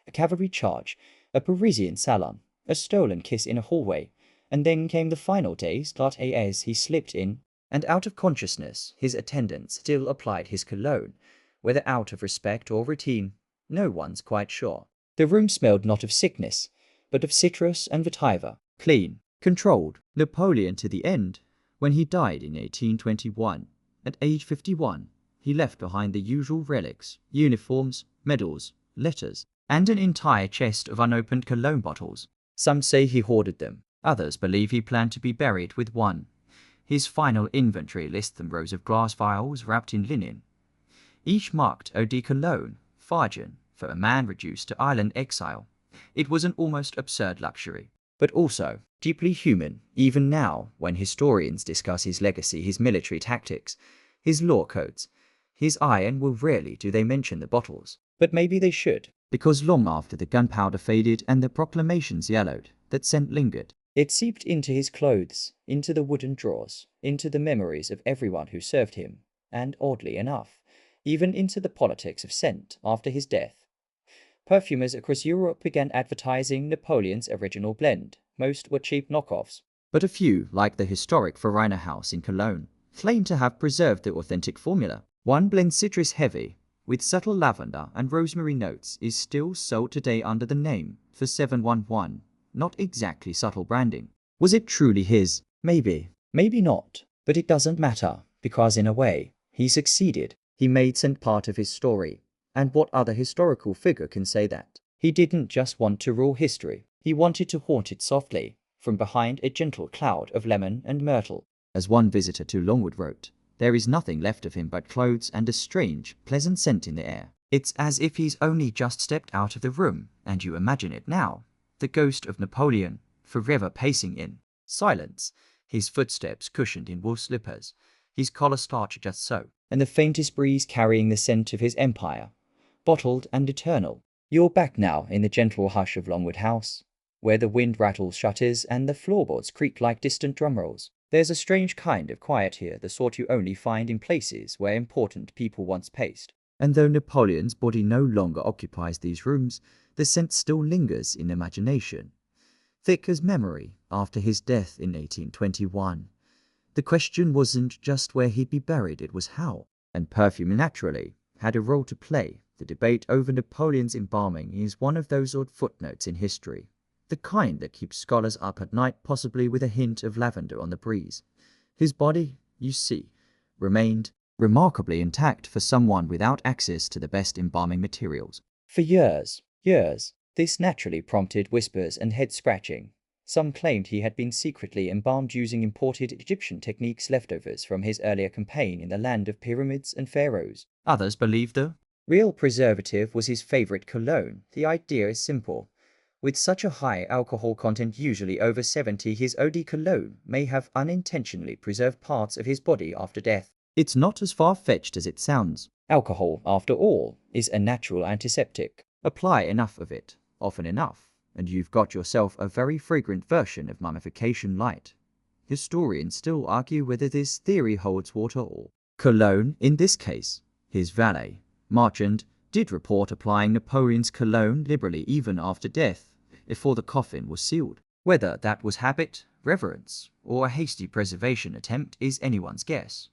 A cavalry charge, a Parisian salon, a stolen kiss in a hallway, and then came the final days. As he slipped in and out of consciousness, his attendants still applied his cologne, whether out of respect or routine, no one's quite sure. The room smelled not of sickness, but of citrus and vetiver, clean, controlled. Napoleon to the end. When he died in 1821, at age 51, he left behind the usual relics, uniforms, medals, letters, and an entire chest of unopened cologne bottles. Some say he hoarded them. Others believe he planned to be buried with one. His final inventory lists them rows of glass vials wrapped in linen, each marked eau de cologne, Fargen, for a man reduced to island exile. It was an almost absurd luxury, but also deeply human. Even now, when historians discuss his legacy, his military tactics, his law codes, his iron, will rarely do they mention the bottles. But maybe they should, because long after the gunpowder faded and the proclamations yellowed, that scent lingered. It seeped into his clothes, into the wooden drawers, into the memories of everyone who served him, and, oddly enough, even into the politics of scent after his death. Perfumers across Europe began advertising Napoleon's original blend. Most were cheap knockoffs, but a few, like the historic Farina House in Cologne, claimed to have preserved the authentic formula. One blend, citrus heavy, with subtle lavender and rosemary notes, is still sold today under the name for 711. Not exactly subtle branding. Was it truly his? Maybe. Maybe not. But it doesn't matter, because in a way, he succeeded. He made scent part of his story. And what other historical figure can say that? He didn't just want to rule history. He wanted to haunt it softly, from behind a gentle cloud of lemon and myrtle. As one visitor to Longwood wrote, there is nothing left of him but clothes and a strange, pleasant scent in the air. It's as if he's only just stepped out of the room, and you imagine it now. The ghost of Napoleon, forever pacing in silence, his footsteps cushioned in wool slippers, his collar starched just so, and the faintest breeze carrying the scent of his empire, bottled and eternal. You're back now in the gentle hush of Longwood House, where the wind rattles shutters and the floorboards creak like distant drum rolls. There's a strange kind of quiet here, the sort you only find in places where important people once paced. And though Napoleon's body no longer occupies these rooms, the scent still lingers in imagination, thick as memory after his death in 1821. The question wasn't just where he'd be buried, it was how. And perfume naturally had a role to play. The debate over Napoleon's embalming is one of those odd footnotes in history, the kind that keeps scholars up at night, possibly with a hint of lavender on the breeze. His body, you see, remained remarkably intact for someone without access to the best embalming materials. For years, this naturally prompted whispers and head-scratching. Some claimed he had been secretly embalmed using imported Egyptian techniques leftovers from his earlier campaign in the land of pyramids and pharaohs. Others believed the real preservative was his favorite cologne. The idea is simple. With such a high alcohol content, usually over 70, his eau de cologne may have unintentionally preserved parts of his body after death. It's not as far-fetched as it sounds. Alcohol, after all, is a natural antiseptic. Apply enough of it, often enough, and you've got yourself a very fragrant version of mummification light. Historians still argue whether this theory holds water or Cologne, in this case. His valet, Marchand, did report applying Napoleon's cologne liberally even after death, before the coffin was sealed. Whether that was habit, reverence, or a hasty preservation attempt is anyone's guess.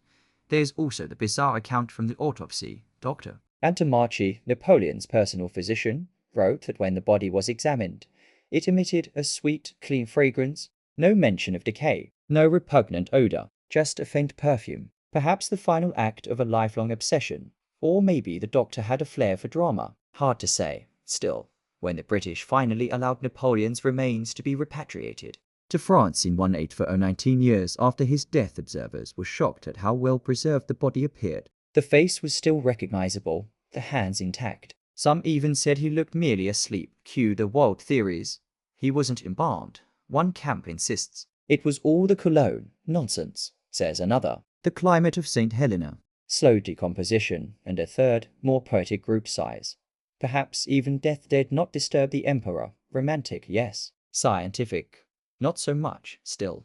There's also the bizarre account from the autopsy. Dr. Antomarchi, Napoleon's personal physician, wrote that when the body was examined, it emitted a sweet, clean fragrance, no mention of decay, no repugnant odor, just a faint perfume. Perhaps the final act of a lifelong obsession, or maybe the doctor had a flair for drama. Hard to say. Still, when the British finally allowed Napoleon's remains to be repatriated to France in 19 years after his death, observers were shocked at how well preserved the body appeared. the face was still recognizable, the hands intact. Some even said he looked merely asleep. Cue the wild theories. He wasn't embalmed. One camp insists It was all the cologne. Nonsense, says another. the climate of St. Helena. Slow decomposition, and a third, more poetic group size. Perhaps even death dared not disturb the emperor. Romantic, yes. Scientific, not so much. Still,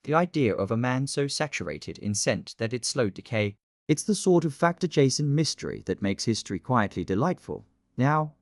the idea of a man so saturated in scent that it slowed decay. It's the sort of fact-adjacent mystery that makes history quietly delightful. Now,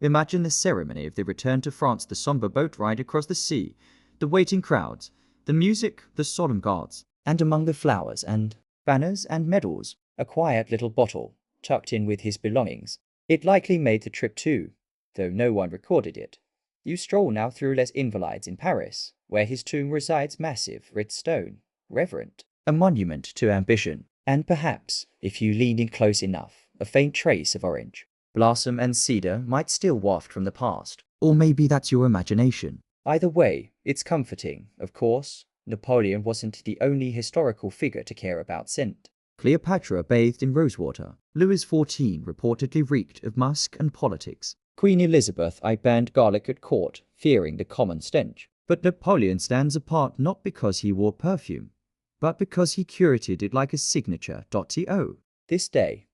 imagine the ceremony of the return to France, the somber boat ride across the sea, the waiting crowds, the music, the solemn guards. And among the flowers and banners and medals, a quiet little bottle, tucked in with his belongings. It likely made the trip too, though no one recorded it. You stroll now through Les Invalides in Paris, where his tomb resides, massive, red stone, reverent, a monument to ambition. And perhaps, if you lean in close enough, a faint trace of orange, blossom and cedar might still waft from the past. Or maybe that's your imagination. Either way, it's comforting. Of course, Napoleon wasn't the only historical figure to care about scent. Cleopatra bathed in rosewater. Louis XIV reportedly reeked of musk and politics. Queen Elizabeth I banned garlic at court, fearing the common stench. But Napoleon stands apart not because he wore perfume, but because he curated it like a signature. To this day,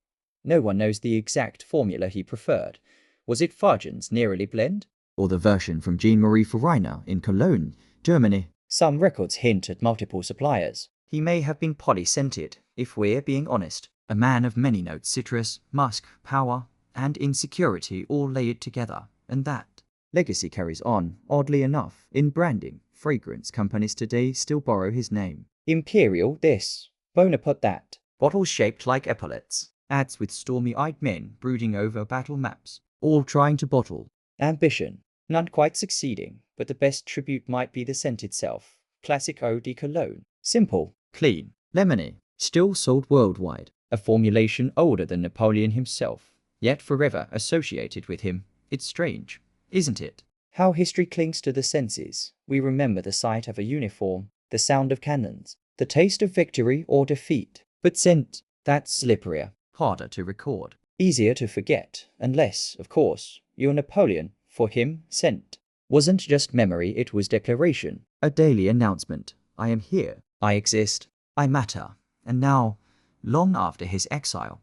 no one knows the exact formula he preferred. Was it Fargen's Neroli blend? Or the version from Jean-Marie Farina in Cologne, Germany? Some records hint at multiple suppliers. He may have been poly-scented, if we're being honest. A man of many notes: citrus, musk, power, and insecurity all layered together. And that legacy carries on, oddly enough, in branding. Fragrance companies today still borrow his name. Imperial this, Bonaparte that. Bottles shaped like epaulets. Ads with stormy-eyed men brooding over battle maps, all trying to bottle ambition. None quite succeeding, but the best tribute might be the scent itself. Classic eau de cologne. Simple, clean, lemony, still sold worldwide. A formulation older than Napoleon himself, yet forever associated with him. It's strange, isn't it? How history clings to the senses. We remember the sight of a uniform, the sound of cannons, the taste of victory or defeat. But scent, that's slipperier, harder to record, easier to forget, unless, of course, you're Napoleon. For him, scent wasn't just memory, it was declaration. A daily announcement. I am here. I exist. I matter. And now, long after his exile,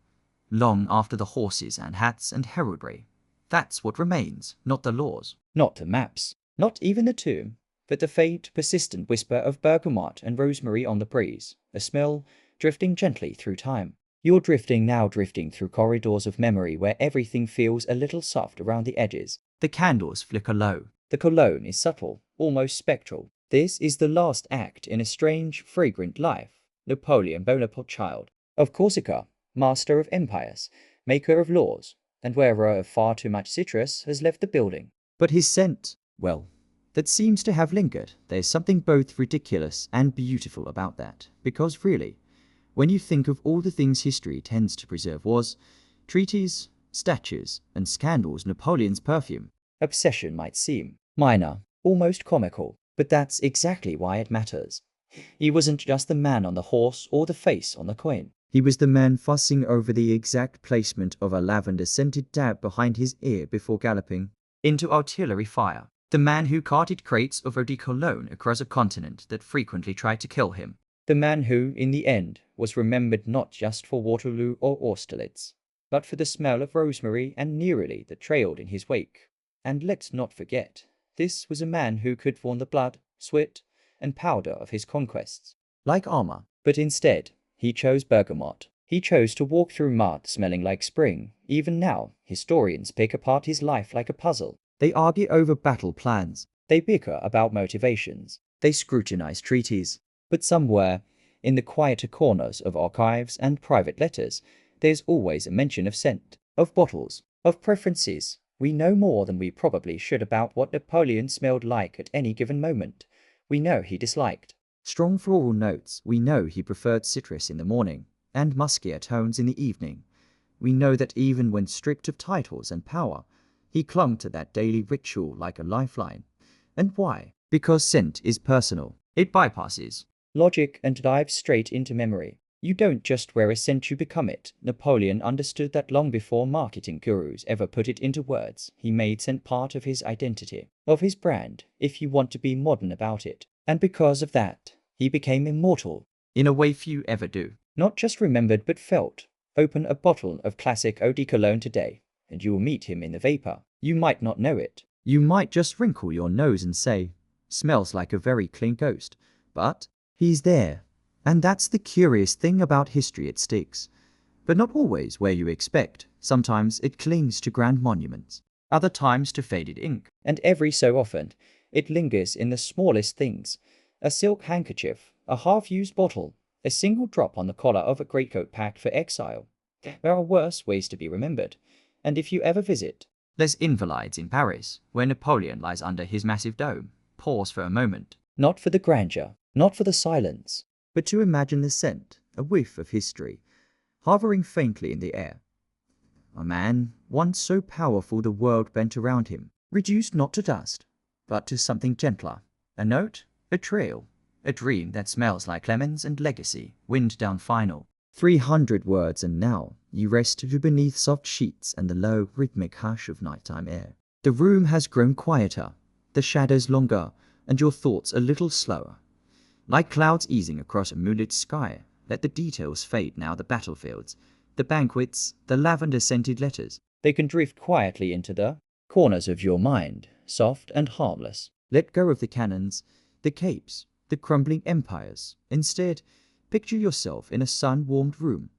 long after the horses and hats and heraldry, that's what remains, not the laws, not the maps, not even the tomb, but the faint, persistent whisper of bergamot and rosemary on the breeze, a smell drifting gently through time. You're drifting now, drifting through corridors of memory where everything feels a little soft around the edges. The candles flicker low. The cologne is subtle, almost spectral. This is the last act in a strange, fragrant life. Napoleon Bonaparte, child of Corsica, master of empires, maker of laws, and wearer of far too much citrus, has left the building. But his scent, well, that seems to have lingered. There's something both ridiculous and beautiful about that, because really, When you think of all the things history tends to preserve wars, treaties, statues, and scandals, Napoleon's perfume obsession might seem minor, almost comical, but that's exactly why it matters. He wasn't just the man on the horse or the face on the coin. He was the man fussing over the exact placement of a lavender-scented dab behind his ear before galloping into artillery fire. The man who carted crates of eau de cologne across a continent that frequently tried to kill him. The man who, in the end, was remembered not just for Waterloo or Austerlitz, but for the smell of rosemary and neroli that trailed in his wake. And let's not forget, this was a man who could warn the blood, sweat, and powder of his conquests like armor. But instead, he chose bergamot. He chose to walk through mud smelling like spring. Even now, historians pick apart his life like a puzzle. They argue over battle plans. They bicker about motivations. They scrutinize treaties. But somewhere, in the quieter corners of archives and private letters, there's always a mention of scent, of bottles, of preferences. We know more than we probably should about what Napoleon smelled like at any given moment. We know he disliked strong floral notes. We know he preferred citrus in the morning and muskier tones in the evening. We know that even when stripped of titles and power, he clung to that daily ritual like a lifeline. And why? Because scent is personal. It bypasses logic and dives straight into memory. You don't just wear a scent, you become it. Napoleon understood that long before marketing gurus ever put it into words. He made scent part of his identity, of his brand, if you want to be modern about it. And because of that, he became immortal. In a way few ever do. Not just remembered but felt. Open a bottle of classic eau de cologne today, and you will meet him in the vapor. You might not know it. You might just wrinkle your nose and say, smells like a very clean ghost. But he's there. And that's the curious thing about history, it sticks. But not always where you expect. Sometimes it clings to grand monuments. Other times to faded ink. And every so often, it lingers in the smallest things. A silk handkerchief, a half-used bottle, a single drop on the collar of a greatcoat packed for exile. There are worse ways to be remembered. And if you ever visit Les Invalides in Paris, where Napoleon lies under his massive dome, pause for a moment. Not for the grandeur, not for the silence, but to imagine the scent, a whiff of history, hovering faintly in the air. A man, once so powerful the world bent around him, reduced not to dust, but to something gentler. A note, a trail, a dream that smells like lemons and legacy, wind down final. 300 words, and now you rest beneath soft sheets and the low, rhythmic hush of nighttime air. The room has grown quieter, the shadows longer, and your thoughts a little slower. Like clouds easing across a moonlit sky, let the details fade now. The battlefields, the banquets, the lavender-scented letters. They can drift quietly into the corners of your mind, soft and harmless. Let go of the cannons, the capes, the crumbling empires. Instead, picture yourself in a sun-warmed room,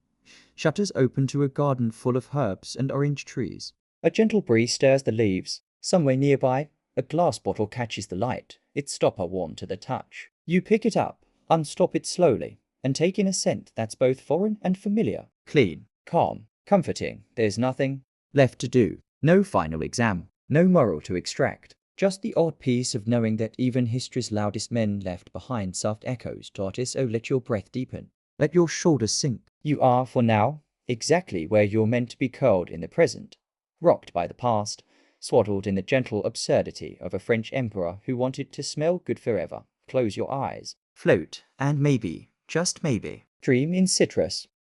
shutters open to a garden full of herbs and orange trees. A gentle breeze stirs the leaves. Somewhere nearby, a glass bottle catches the light, its stopper warm to the touch. You pick it up, unstop it slowly, and take in a scent that's both foreign and familiar. Clean, calm, comforting. There's nothing left to do. No final exam. No moral to extract. Just the odd peace of knowing that even history's loudest men left behind soft echoes. Tortoise, oh, let your breath deepen. Let your shoulders sink. You are, for now, exactly where you're meant to be, curled in the present, rocked by the past, swaddled in the gentle absurdity of a French emperor who wanted to smell good forever. Close your eyes. Float, and maybe, just maybe, dream in citrus.